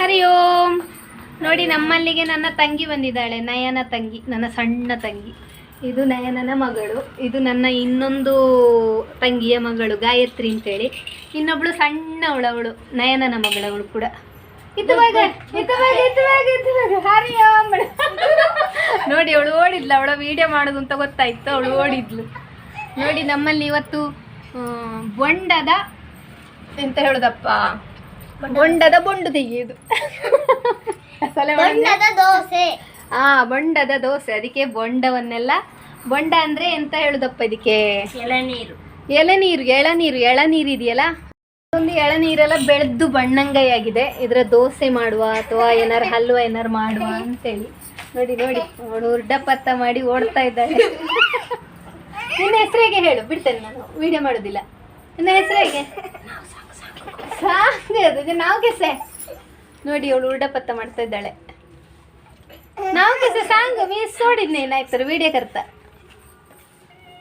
ಹರಿ ಓಂ. ನೋಡಿ ನಮ್ಮಲ್ಲಿಗೆ ನನ್ನ ತಂಗಿ ಬಂದಿದ್ದಾಳೆ, ನಯನ ತಂಗಿ, ನನ್ನ ಸಣ್ಣ ತಂಗಿ. ಇದು ನಯನನ ಮಗಳು, ಇದು ನನ್ನ ಇನ್ನೊಂದು ತಂಗಿಯ ಮಗಳು ಗಾಯತ್ರಿ ಅಂತೇಳಿ. ಇನ್ನೊಬ್ಳು ಸಣ್ಣವಳವಳು ನಯನನ ಮಗಳವಳು ಕೂಡ. ಹರಿ ಓಂ. ನೋಡಿ ಅವಳು ಓಡಿದ್ಲು, ಅವಳ ವಿಡಿಯೋ ಮಾಡೋದು ಅಂತ ಗೊತ್ತಾಯ್ತು, ಅವಳು ಓಡಿದ್ಲು. ನೋಡಿ ನಮ್ಮಲ್ಲಿ ಇವತ್ತು ಬೊಂಡದ ಎಂತ ಹೇಳುದಪ್ಪ, ಬೊಂಡದ ಬೊಂಡು ತೆಗೆಯುವುದು. ದೋಸೆ. ಬೊಂಡದ ದೋಸೆ. ಅದಕ್ಕೆ ಬೊಂಡವನ್ನೆಲ್ಲ, ಬೊಂಡ ಅಂದ್ರೆ ಎಂತ ಹೇಳುದಪ್ಪ ಇದಕ್ಕೆ? ಎಳನೀರು. ಎಳನೀರು ಇದೆಯಲ್ಲ, ಒಂದು ಎಳನೀರೆಲ್ಲ ಬೆಳೆದು ಬಣ್ಣಂಗೈ ಆಗಿದೆ. ಇದರ ದೋಸೆ ಮಾಡುವ ಅಥವಾ ಏನಾರು ಹಲ್ವ ಏನಾರು ಮಾಡುವ ಅಂತೇಳಿ. ನೋಡಿ ನೋಡಿ ಅವಳು ಉರ್ಡಪತ್ತ ಮಾಡಿ ಓಡ್ತಾ ಇದ್ದಾಳೆ. ನಿನ್ನ ಹೆಸರಿಗೆ ಹೇಳು, ಬಿಡ್ತೇನೆ ನಾನು, ವಿಡಿಯೋ ಮಾಡೋದಿಲ್ಲ. ನಿನ್ನ ಹೆಸರಿಗೆ ಸಾಕು, ನಾವು ಕೆಸೆ. ನೋಡಿ ಅವಳು ಉರ್ಡಪತ್ತ ಮಾಡ್ತಾ ಇದ್ದಾಳೆ. ನಾವು ಕೆಸೆ ಸಾಂಗ್ ಮಿಸ್ ಓಡಿದ್ನೆ ಏನಾಯ್ತಾರೆ ವಿಡಿಯೋ ಕರ್ತ.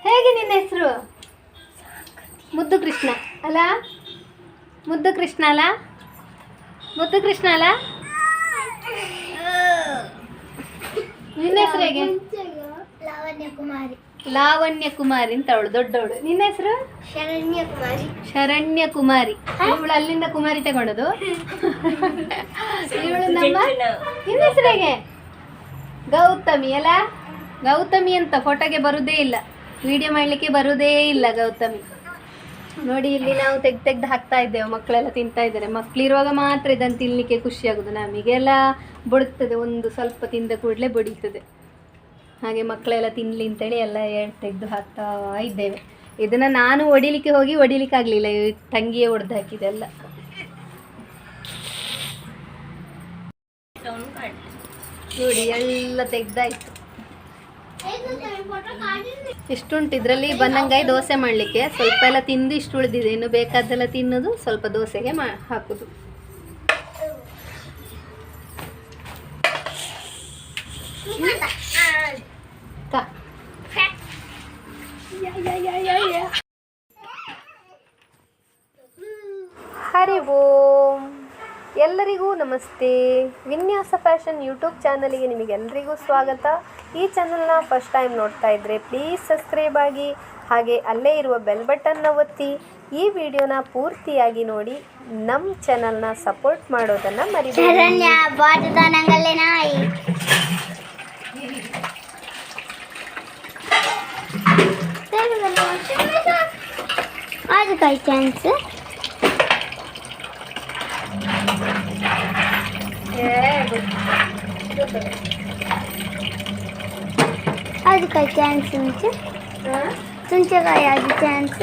ಹೇಗೆ ನಿನ್ನ ಹೆಸರು? ಮುದ್ದು ಕೃಷ್ಣ ಅಲ್ಲ? ಮುದ್ದು ಕೃಷ್ಣ ಅಲ್ಲ? ಮುದ್ದು ಕೃಷ್ಣ ಅಲ್ಲ? ನಿನ್ನ ಹೆಸರು ಹೇಗೆ? ಲಾವಣ್ಯ ಕುಮಾರಿ ಅಂತ ಅವಳು ದೊಡ್ಡವಳು. ನಿನ್ನ ಹೆಸರು? ಶರಣ್ಯ ಕುಮಾರಿ. ಇವಳು ಅಲ್ಲಿಂದ ಕುಮಾರಿ ತಗೊಂಡದು. ಇವಳು ನಮ್ಮ. ನಿನ್ನ ಹೆಸರು ಹೇಗೆ? ಗೌತಮಿ ಅಲ್ಲ? ಗೌತಮಿ ಅಂತ ಫೋಟೋಗೆ ಬರುದೇ ಇಲ್ಲ, ವಿಡಿಯೋ ಮಾಡ್ಲಿಕ್ಕೆ ಬರುದೇ ಇಲ್ಲ ಗೌತಮಿ. ನೋಡಿ ಇಲ್ಲಿ ನಾವು ತೆಗ್ದು ಹಾಕ್ತಾ ಇದ್ದೇವೆ, ಮಕ್ಕಳೆಲ್ಲ ತಿಂತಾ ಇದ್ದಾರೆ. ಮಕ್ಕಳಿರುವಾಗ ಮಾತ್ರ ಇದನ್ನು ತಿನ್ಲಿಕ್ಕೆ ಖುಷಿ ಆಗುದು. ನಮಗೆಲ್ಲ ಬಡುತ್ತದೆ, ಒಂದು ಸ್ವಲ್ಪ ತಿಂದ ಕೂಡಲೇ ಬಡಿತದೆ. ಹಾಗೆ ಮಕ್ಕಳೆಲ್ಲ ತಿನ್ಲಿ ಅಂತೇಳಿ ಎಲ್ಲ ತೆಗೆದು ಹಾಕ್ತಾ ಇದ್ದೇವೆ. ಇದನ್ನ ನಾನು ಹೊಡಿಲಿಕ್ಕೆ ಹೋಗಿ ಹೊಡಿಲಿಕ್ಕೆ ಆಗ್ಲಿಲ್ಲ, ತಂಗಿಯೇ ಹೊಡೆದು ಹಾಕಿದೆ ಎಲ್ಲ. ನೋಡಿ ಎಲ್ಲ ತೆಗ್ದಾಯ್ತು. ಇಷ್ಟುಂಟು ಇದರಲ್ಲಿ ಬನ್ನಂಗಾಯಿ ದೋಸೆ ಮಾಡಲಿಕ್ಕೆ. ಸ್ವಲ್ಪ ಎಲ್ಲ ತಿಂದು ಇಷ್ಟು ಉಳಿದಿದೆ, ಇನ್ನು ಬೇಕಾದ್ದೆಲ್ಲ ತಿನ್ನೋದು, ಸ್ವಲ್ಪ ದೋಸೆಗೆ ಹಾಕೋದು. ಹರಿ ಓಂ. ಎಲ್ಲರಿಗೂ ನಮಸ್ತೆ. ವಿನ್ಯಾಸ ಫ್ಯಾಷನ್ ಯೂಟ್ಯೂಬ್ ಚಾನಲಿಗೆ ನಿಮಗೆಲ್ಲರಿಗೂ ಸ್ವಾಗತ. ಈ ಚಾನಲ್ನ ಫಸ್ಟ್ ಟೈಮ್ ನೋಡ್ತಾ ಇದ್ದರೆ ಪ್ಲೀಸ್ ಸಬ್ಸ್ಕ್ರೈಬ್ ಆಗಿ, ಹಾಗೆ ಅಲ್ಲೇ ಇರುವ ಬೆಲ್ ಬಟನ್ನ ಒತ್ತಿ. ಈ ವಿಡಿಯೋನ ಪೂರ್ತಿಯಾಗಿ ನೋಡಿ, ನಮ್ಮ ಚಾನಲ್ನ ಸಪೋರ್ಟ್ ಮಾಡೋದನ್ನು ಮರಿಬೇಡಿ. आज काय चान्स आज काय चान्स तुमचे काय आज चान्स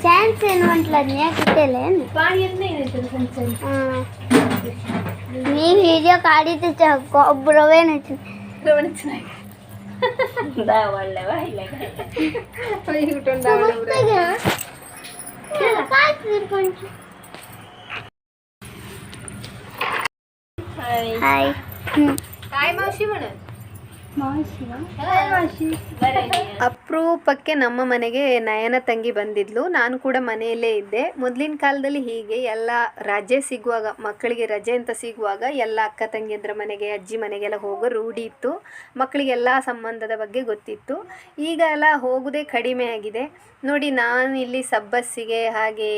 चान्स ಏನು म्हटलं नाही कितीले मी व्हिडिओ काढीते ಒಬ್ಬರವೇ ಅಪರೂಪಕ್ಕೆ ನಮ್ಮ ಮನೆಗೆ ನಯನ ತಂಗಿ ಬಂದಿದ್ಲು. ನಾನು ಕೂಡ ಮನೆಯಲ್ಲೇ ಇದ್ದೆ. ಮೊದಲಿನ ಕಾಲದಲ್ಲಿ ಹೀಗೆ ಎಲ್ಲ ರಜೆ ಸಿಗುವಾಗ, ಮಕ್ಕಳಿಗೆ ರಜೆ ಅಂತ ಸಿಗುವಾಗ ಎಲ್ಲ ಅಕ್ಕ ತಂಗಿಯಂದ್ರ ಮನೆಗೆ, ಅಜ್ಜಿ ಮನೆಗೆಲ್ಲ ಹೋಗೋ ರೂಢಿ ಇತ್ತು. ಮಕ್ಕಳಿಗೆಲ್ಲ ಸಂಬಂಧದ ಬಗ್ಗೆ ಗೊತ್ತಿತ್ತು. ಈಗ ಎಲ್ಲ ಹೋಗೋದೇ ಕಡಿಮೆ ಆಗಿದೆ. ನೋಡಿ ನಾನು ಇಲ್ಲಿ ಸಬ್ಬಸ್ಸಿಗೆ ಹಾಗೆ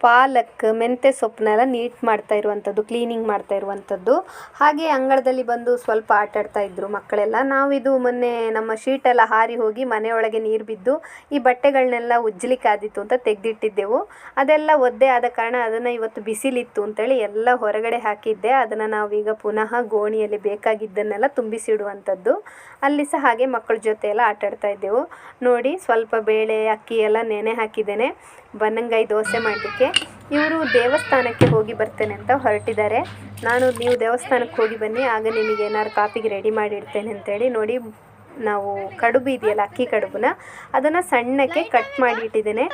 ಪಾಲಕ್, ಮೆಂತ್ಯ ಸೊಪ್ಪನ್ನೆಲ್ಲ ನೀಟ್ ಮಾಡ್ತಾ ಇರುವಂಥದ್ದು, ಕ್ಲೀನಿಂಗ್ ಮಾಡ್ತಾ ಇರುವಂಥದ್ದು. ಹಾಗೆ ಅಂಗಳದಲ್ಲಿ ಬಂದು ಸ್ವಲ್ಪ ಆಟಾಡ್ತಾ ಇದ್ರು ಮಕ್ಕಳೆಲ್ಲ. ನಾವಿದು ಮೊನ್ನೆ ನಮ್ಮ ಶೀಟೆಲ್ಲ ಹಾರಿ ಹೋಗಿ ಮನೆಯೊಳಗೆ ನೀರು ಬಿದ್ದು ಈ ಬಟ್ಟೆಗಳನ್ನೆಲ್ಲ ಉಜ್ಜಲಿಕ್ಕಾದಿತ್ತು ಅಂತ ತೆಗೆದಿಟ್ಟಿದ್ದೆವು. ಅದೆಲ್ಲ ಒದ್ದೆ ಆದ ಕಾರಣ ಅದನ್ನು ಇವತ್ತು ಬಿಸಿಲಿತ್ತು ಅಂತೇಳಿ ಎಲ್ಲ ಹೊರಗಡೆ ಹಾಕಿದ್ದೆ. ಅದನ್ನು ನಾವೀಗ ಪುನಃ ಗೋಣಿಯಲ್ಲಿ ಬೇಕಾಗಿದ್ದನ್ನೆಲ್ಲ ತುಂಬಿಸಿಡುವಂಥದ್ದು. ಅಲ್ಲಿ ಸಹ ಹಾಗೆ ಮಕ್ಕಳ ಜೊತೆ ಎಲ್ಲ ಆಟಾಡ್ತಾ ಇದ್ದೆವು. ನೋಡಿ ಸ್ವಲ್ಪ ಬೇಳೆ, ಅಕ್ಕಿ ಎಲ್ಲ ನೆನೆ ಹಾಕಿದ್ದೇನೆ ಬನ್ನಂಗಾಯಿ ದೋಸೆ ಮಾಡಲಿಕ್ಕೆ. ಇವರು ದೇವಸ್ಥಾನಕ್ಕೆ ಹೋಗಿ ಬರ್ತೇನೆ ಅಂತ ಹೊರಟಿದ್ದಾರೆ. ನೀವು ದೇವಸ್ಥಾನಕ್ಕೆ ಹೋಗಿ ಬನ್ನಿ, ಆಗ ನಿಮಗೆ ಏನಾದ್ರು ಕಾಪಿಗೆ ರೆಡಿ ಮಾಡಿಡ್ತೇನೆ ಅಂತೇಳಿ. ನೋಡಿ ನಾವು ಕಡುಬು ಇದೆಯಲ್ಲ, ಅಕ್ಕಿ ಕಡುಬನ್ನ ಅದನ್ನು ಸಣ್ಣಕ್ಕೆ ಕಟ್ ಮಾಡಿ ಇಟ್ಟಿದ್ದೇನೆ.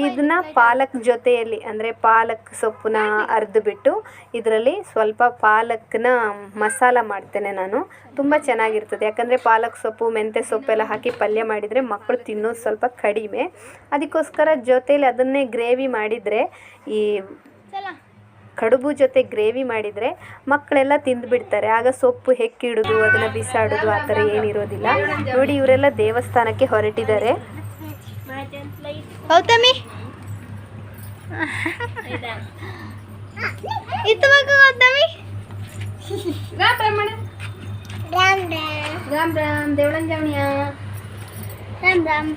ಇದನ್ನು ಪಾಲಕ್ ಜೊತೆಯಲ್ಲಿ, ಅಂದರೆ ಪಾಲಕ್ ಸೊಪ್ಪನ್ನ ಅರ್ದು ಬಿಟ್ಟು ಇದರಲ್ಲಿ ಸ್ವಲ್ಪ ಪಾಲಕ್ನ ಮಸಾಲ ಮಾಡ್ತೇನೆ ನಾನು. ತುಂಬ ಚೆನ್ನಾಗಿರ್ತದೆ, ಯಾಕಂದರೆ ಪಾಲಕ್ ಸೊಪ್ಪು, ಮೆಂತ್ಯ ಸೊಪ್ಪೆಲ್ಲ ಹಾಕಿ ಪಲ್ಯ ಮಾಡಿದರೆ ಮಕ್ಕಳು ತಿನ್ನೋದು ಸ್ವಲ್ಪ ಕಡಿಮೆ. ಅದಕ್ಕೋಸ್ಕರ ಜೊತೆಯಲ್ಲಿ ಅದನ್ನೇ ಗ್ರೇವಿ ಮಾಡಿದರೆ ಈ ಕಡುಬು ಜೊತೆ ಗ್ರೇವಿ ಮಾಡಿದರೆ ಮಕ್ಕಳೆಲ್ಲ ತಿಂದುಬಿಡ್ತಾರೆ. ಆಗ ಸೊಪ್ಪು ಹೆಕ್ಕಿಡೋದು ಅದನ್ನು ಬಿಸಾಡೋದು ಆ ಥರ ಏನಿರೋದಿಲ್ಲ. ನೋಡಿ ಇವರೆಲ್ಲ ದೇವಸ್ಥಾನಕ್ಕೆ ಹೊರಟಿದ್ದಾರೆ. ಗೌತಮಿ ಗೌತಮಿ ರಾಮ್ ರಾಮ್ ದೇವಳಂಜಾವಣಿಯ ರಾಮ್ ರಾಮ್.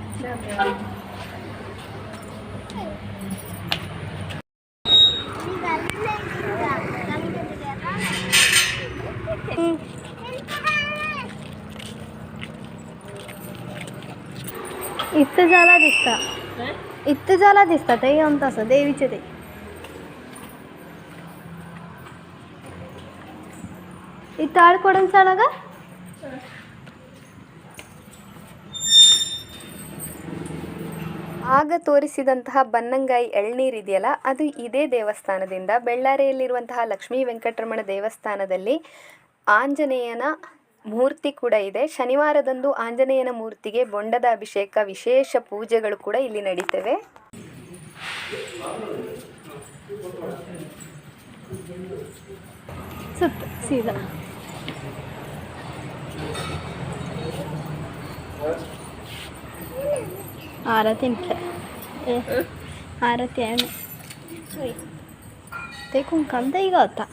इथं झाला दिसता ते येऊन तसं देवीचे ते इथं आळकोडून चाला का ಆಗ ತೋರಿಸಿದಂತಹ ಬನ್ನಂಗಾಯಿ ಎಳ್ನೀರಿದೆಯಲ್ಲ ಅದು ಇದೇ ದೇವಸ್ಥಾನದಿಂದ. ಬೆಳ್ಳಾರಿಯಲ್ಲಿರುವಂತಹ ಲಕ್ಷ್ಮೀ ವೆಂಕಟರಮಣ ದೇವಸ್ಥಾನದಲ್ಲಿ ಆಂಜನೇಯನ ಮೂರ್ತಿ ಕೂಡ ಇದೆ. ಶನಿವಾರದಂದು ಆಂಜನೇಯನ ಮೂರ್ತಿಗೆ ಬೊಂಡದ ಅಭಿಷೇಕ, ವಿಶೇಷ ಪೂಜೆಗಳು ಕೂಡ ಇಲ್ಲಿ ನಡೀತವೆ. ಸುತ್ತ ಸೀದಾ आरती म्हटलं आरती आहे ते कुंकम दही होता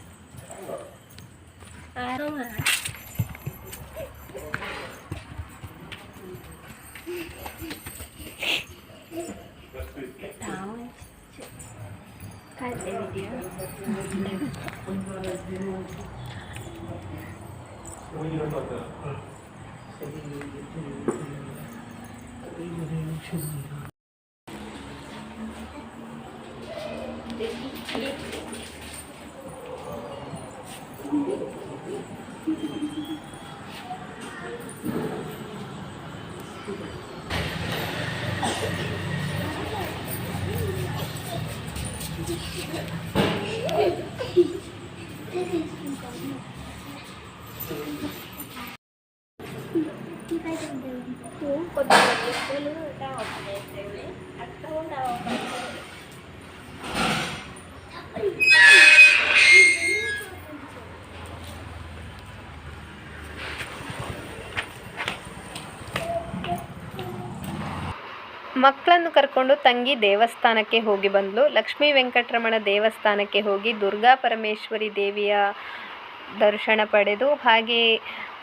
ಮಕ್ಕಳನ್ನು ಕರ್ಕೊಂಡು ತಂಗಿ ದೇವಸ್ಥಾನಕ್ಕೆ ಹೋಗಿ ಬಂದಳು. ಲಕ್ಷ್ಮೀ ವೆಂಕಟರಮಣ ದೇವಸ್ಥಾನಕ್ಕೆ ಹೋಗಿ ದುರ್ಗಾ ಪರಮೇಶ್ವರಿ ದೇವಿಯ ದರ್ಶನ ಪಡೆದು ಹಾಗೆ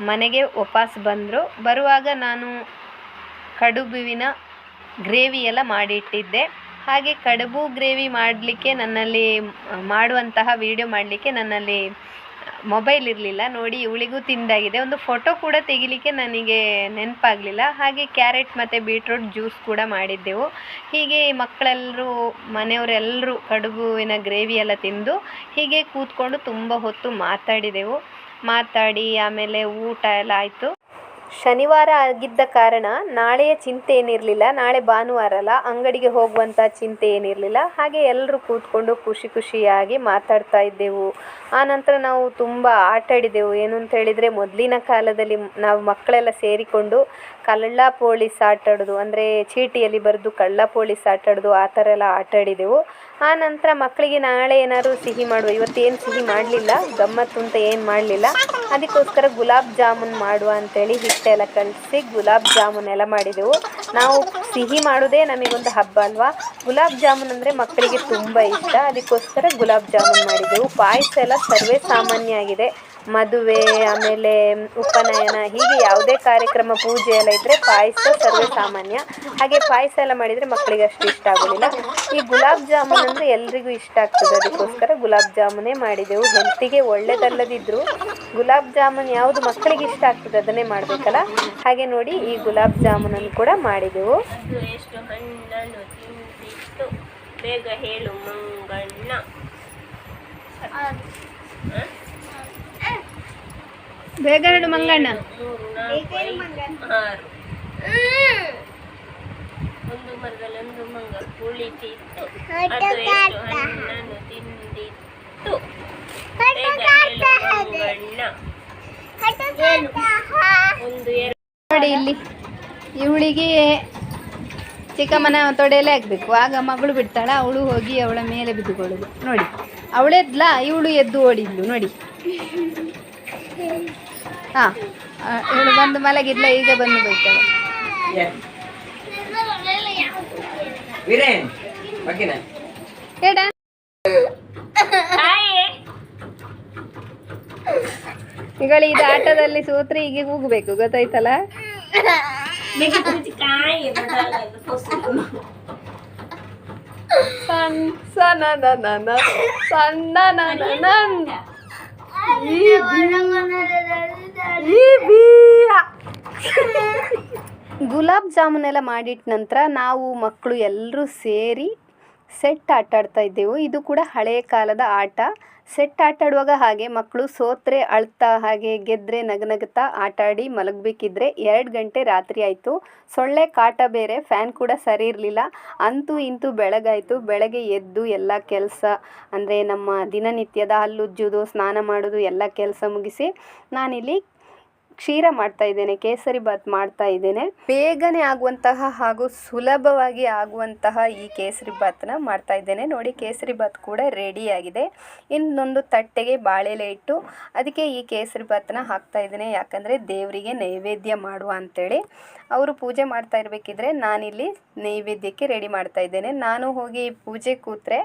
ಮನೆಗೆ ವಾಪಸ್ ಬಂದರು. ಬರುವಾಗ ನಾನು ಕಡುಬುವಿನ ಗ್ರೇವಿ ಎಲ್ಲ ಮಾಡಿಟ್ಟಿದ್ದೆ. ಹಾಗೆ ಕಡುಬು ಗ್ರೇವಿ ಮಾಡಲಿಕ್ಕೆ ಮಾಡುವಂತಹ ವಿಡಿಯೋ ಮಾಡಲಿಕ್ಕೆ ನನ್ನಲ್ಲಿ ಮೊಬೈಲ್ ಇರಲಿಲ್ಲ. ನೋಡಿ ಇವಳಿಗೂ ತಿಂದಾಗಿದೆ. ಒಂದು ಫೋಟೋ ಕೂಡ ತೆಗಿಲಿಕ್ಕೆ ನನಗೆ ನೆನಪಾಗಲಿಲ್ಲ. ಹಾಗೆ ಕ್ಯಾರೆಟ್ ಮತ್ತು ಬೀಟ್ರೂಟ್ ಜ್ಯೂಸ್ ಕೂಡ ಮಾಡಿದ್ದೆವು. ಹೀಗೆ ಮಕ್ಕಳೆಲ್ಲರೂ ಮನೆಯವರೆಲ್ಲರೂ ಕಡುಬುವಿನ ಗ್ರೇವಿ ಎಲ್ಲ ತಿಂದು ಹೀಗೆ ಕೂತ್ಕೊಂಡು ತುಂಬ ಹೊತ್ತು ಮಾತಾಡಿ ಆಮೇಲೆ ಊಟ ಎಲ್ಲ ಆಯಿತು. ಶನಿವಾರ ಆಗಿದ್ದ ಕಾರಣ ನಾಳೆಯ ಚಿಂತೆ ಏನಿರಲಿಲ್ಲ. ನಾಳೆ ಭಾನುವಾರ ಅಲ್ಲ, ಅಂಗಡಿಗೆ ಹೋಗುವಂಥ ಚಿಂತೆ ಏನಿರಲಿಲ್ಲ. ಹಾಗೆ ಎಲ್ಲರೂ ಕೂತ್ಕೊಂಡು ಖುಷಿಯಾಗಿ ಮಾತಾಡ್ತಾ ಇದ್ದೆವು. ಆನಂತರ ನಾವು ತುಂಬ ಆಟಾಡಿದೆವು. ಏನು ಅಂತ ಹೇಳಿದರೆ ಮೊದಲಿನ ಕಾಲದಲ್ಲಿ ನಾವು ಮಕ್ಕಳೆಲ್ಲ ಸೇರಿಕೊಂಡು ಕಳ್ಳ ಪೊಲೀಸ್ ಆಟಾಡೋದು, ಅಂದರೆ ಚೀಟಿಯಲ್ಲಿ ಬರೆದು ಕಳ್ಳ ಪೊಲೀಸ್ ಆಟಾಡೋದು, ಆ ಥರ ಎಲ್ಲ ಆಟಾಡಿದೆವು. ಆನಂತರ ಮಕ್ಕಳಿಗೆ ನಾಳೆ ಏನಾದ್ರು ಸಿಹಿ ಮಾಡುವ, ಇವತ್ತೇನು ಸಿಹಿ ಮಾಡಲಿಲ್ಲ, ಗಮ್ಮತ್ತು ಅಂತ ಏನು ಮಾಡಲಿಲ್ಲ. ಅದಕ್ಕೋಸ್ಕರ ಗುಲಾಬ್ ಜಾಮೂನ್ ಮಾಡುವ ಅಂಥೇಳಿ ಹಿಟ್ಟೆಲ್ಲ ಕಲಸಿ ಗುಲಾಬ್ ಜಾಮೂನ್ ಎಲ್ಲ ಮಾಡಿದೆವು. ನಾವು ಸಿಹಿ ಮಾಡೋದೇ ನಮಗೊಂದು ಹಬ್ಬ ಅಲ್ವಾ. ಗುಲಾಬ್ ಜಾಮೂನ್ ಅಂದರೆ ಮಕ್ಕಳಿಗೆ ತುಂಬ ಇಷ್ಟ. ಅದಕ್ಕೋಸ್ಕರ ಗುಲಾಬ್ ಜಾಮೂನ್ ಮಾಡಿದೆವು. ಪಾಯಸ ಎಲ್ಲ ಸರ್ವೇ ಸಾಮಾನ್ಯ ಆಗಿದೆ. ಮದುವೆ ಆಮೇಲೆ ಉಪನಯನ ಹೀಗೆ ಯಾವುದೇ ಕಾರ್ಯಕ್ರಮ ಪೂಜೆ ಎಲ್ಲ ಇದ್ದರೆ ಪಾಯಸ ಸರ್ವೇ ಸಾಮಾನ್ಯ. ಹಾಗೆ ಪಾಯಸ ಎಲ್ಲ ಮಾಡಿದರೆ ಮಕ್ಕಳಿಗೆ ಅಷ್ಟು ಇಷ್ಟ ಆಗೋದಿಲ್ಲ. ಈ ಗುಲಾಬ್ ಜಾಮೂನ್ ಅಂದರೆ ಎಲ್ರಿಗೂ ಇಷ್ಟ ಆಗ್ತದೆ. ಅದಕ್ಕೋಸ್ಕರ ಗುಲಾಬ್ ಜಾಮೂನೇ ಮಾಡಿದೆವು. ಹೆಲ್ತಿಗೆ ಒಳ್ಳೆಯದಲ್ಲದಿದ್ದರೂ ಗುಲಾಬ್ ಜಾಮೂನ್ ಯಾವುದು ಮಕ್ಕಳಿಗೆ ಇಷ್ಟ ಆಗ್ತದೆ ಅದನ್ನೇ ಮಾಡಬೇಕಲ್ಲ. ಹಾಗೆ ನೋಡಿ ಈ ಗುಲಾಬ್ ಜಾಮೂನನ್ನು ಕೂಡ ಮಾಡಿದೆವು. ಬೇಗ ಹೇಳು ಮಂಗಣ್ಣ. ಬೇಗ ಹೇಳು ಮಂಗಣ್ಣ. 3, 4, 5, 6. ಒಂದು ಮರದಲ್ಲಿ ಒಂದು ಮಂಗ ಕುಳಿತಿತ್ತು, ಅದು ಎಷ್ಟು ಹಣ್ಣನ್ನು ತಿಂದಿತ್ತು. ಬೇಗ ಹೇಳು ಮಂಗಣ್ಣ. ನೋಡಿ ಇಲ್ಲಿ ಇವಳಿಗೆ ಚಿಕ್ಕಮ್ಮನ ತೊಡೆಯಲ್ಲೇ ಆಗಬೇಕು. ಆಗ ಮಗಳು ಬಿಡ್ತಾಳ, ಅವಳು ಹೋಗಿ ಅವಳ ಮೇಲೆ ಬಿದ್ದುಕೊಳ್ಳೋದು ನೋಡಿ. ಅವಳೆದ್ಲಾ ಇವಳು ಎದ್ದು ಓಡಿದ್ಲು ನೋಡಿ. ಹಾಂ ಇವಳು ಬಂದು ಮಲಗಿದ್ಲ, ಈಗ ಬಂದು ಬೈತಾಳೆ. ಹೇಳ ಈಗ ಇದು ಆಟದಲ್ಲಿ ಸೋತ್ರೆ ಈಗ ಹೋಗ್ಬೇಕು, ಗೊತ್ತಾಯ್ತಲ್ಲ. ಗುಲಾಬ್ ಜಾಮೂನ್ ಎಲ್ಲ ಮಾಡಿಟ್ಟ ನಂತರ ನಾವು ಮಕ್ಕಳು ಎಲ್ಲರೂ ಸೇರಿ ಸೆಟ್ ಆಟ ಆಡ್ತಾ ಇದ್ದೆವು. ಇದು ಕೂಡ ಹಳೆಯ ಕಾಲದ ಆಟ. ಸೆಟ್ ಆಟ ಆಡುವಾಗ ಹಾಗೆ ಮಕ್ಕಳು ಸೋತ್ರೆ ಅಳ್ತಾ ಹಾಗೆ ಗೆದ್ದರೆ ನಗನಗುತ್ತಾ ಆಟ ಆಡಿ ಮಲಗಬೇಕಿದ್ರೆ 2 ಗಂಟೆ ರಾತ್ರಿ ಆಯಿತು. ಸೊಳ್ಳೆ ಕಾಟ ಬೇರೆ, ಫ್ಯಾನ್ ಕೂಡ ಸರಿ ಇರಲಿಲ್ಲ. ಅಂತೂ ಇಂತೂ ಬೆಳಗಾಯಿತು. ಬೆಳಗ್ಗೆ ಎದ್ದು ಎಲ್ಲ ಕೆಲಸ ಅಂದರೆ ನಮ್ಮ ದಿನನಿತ್ಯದ ಹಲ್ಲುಜ್ಜೋದು, ಸ್ನಾನ ಮಾಡೋದು ಎಲ್ಲ ಕೆಲಸ ಮುಗಿಸಿ ನಾನಿಲ್ಲಿ ಕ್ಷೀರ ಮಾಡ್ತಾ ಇದ್ದೇನೆ, ಕೇಸರಿ ಬಾತ್ ಮಾಡ್ತಾ ಇದ್ದೇನೆ. ಬೇಗನೆ ಆಗುವಂತಹ ಹಾಗೂ ಸುಲಭವಾಗಿ ಆಗುವಂತಹ ಈ ಕೇಸರಿ ಬಾತನ್ನ ಮಾಡ್ತಾ ಇದ್ದೇನೆ. ನೋಡಿ, ಕೇಸರಿ ಬಾತ್ ಕೂಡ ರೆಡಿಯಾಗಿದೆ. ಇನ್ನೊಂದು ತಟ್ಟೆಗೆ ಬಾಳೆಲೆ ಇಟ್ಟು ಅದಕ್ಕೆ ಈ ಕೇಸರಿ ಬಾತನ್ನ ಹಾಕ್ತಾ ಇದ್ದೇನೆ. ಯಾಕಂದರೆ ದೇವರಿಗೆ ನೈವೇದ್ಯ ಮಾಡುವ ಅಂಥೇಳಿ ಅವರು ಪೂಜೆ ಮಾಡ್ತಾ ಇರಬೇಕಿದ್ರೆ ನಾನಿಲ್ಲಿ ನೈವೇದ್ಯಕ್ಕೆ ರೆಡಿ ಮಾಡ್ತಾ ಇದ್ದೇನೆ. ನಾನು ಹೋಗಿ ಪೂಜೆ ಕೂತ್ರೆ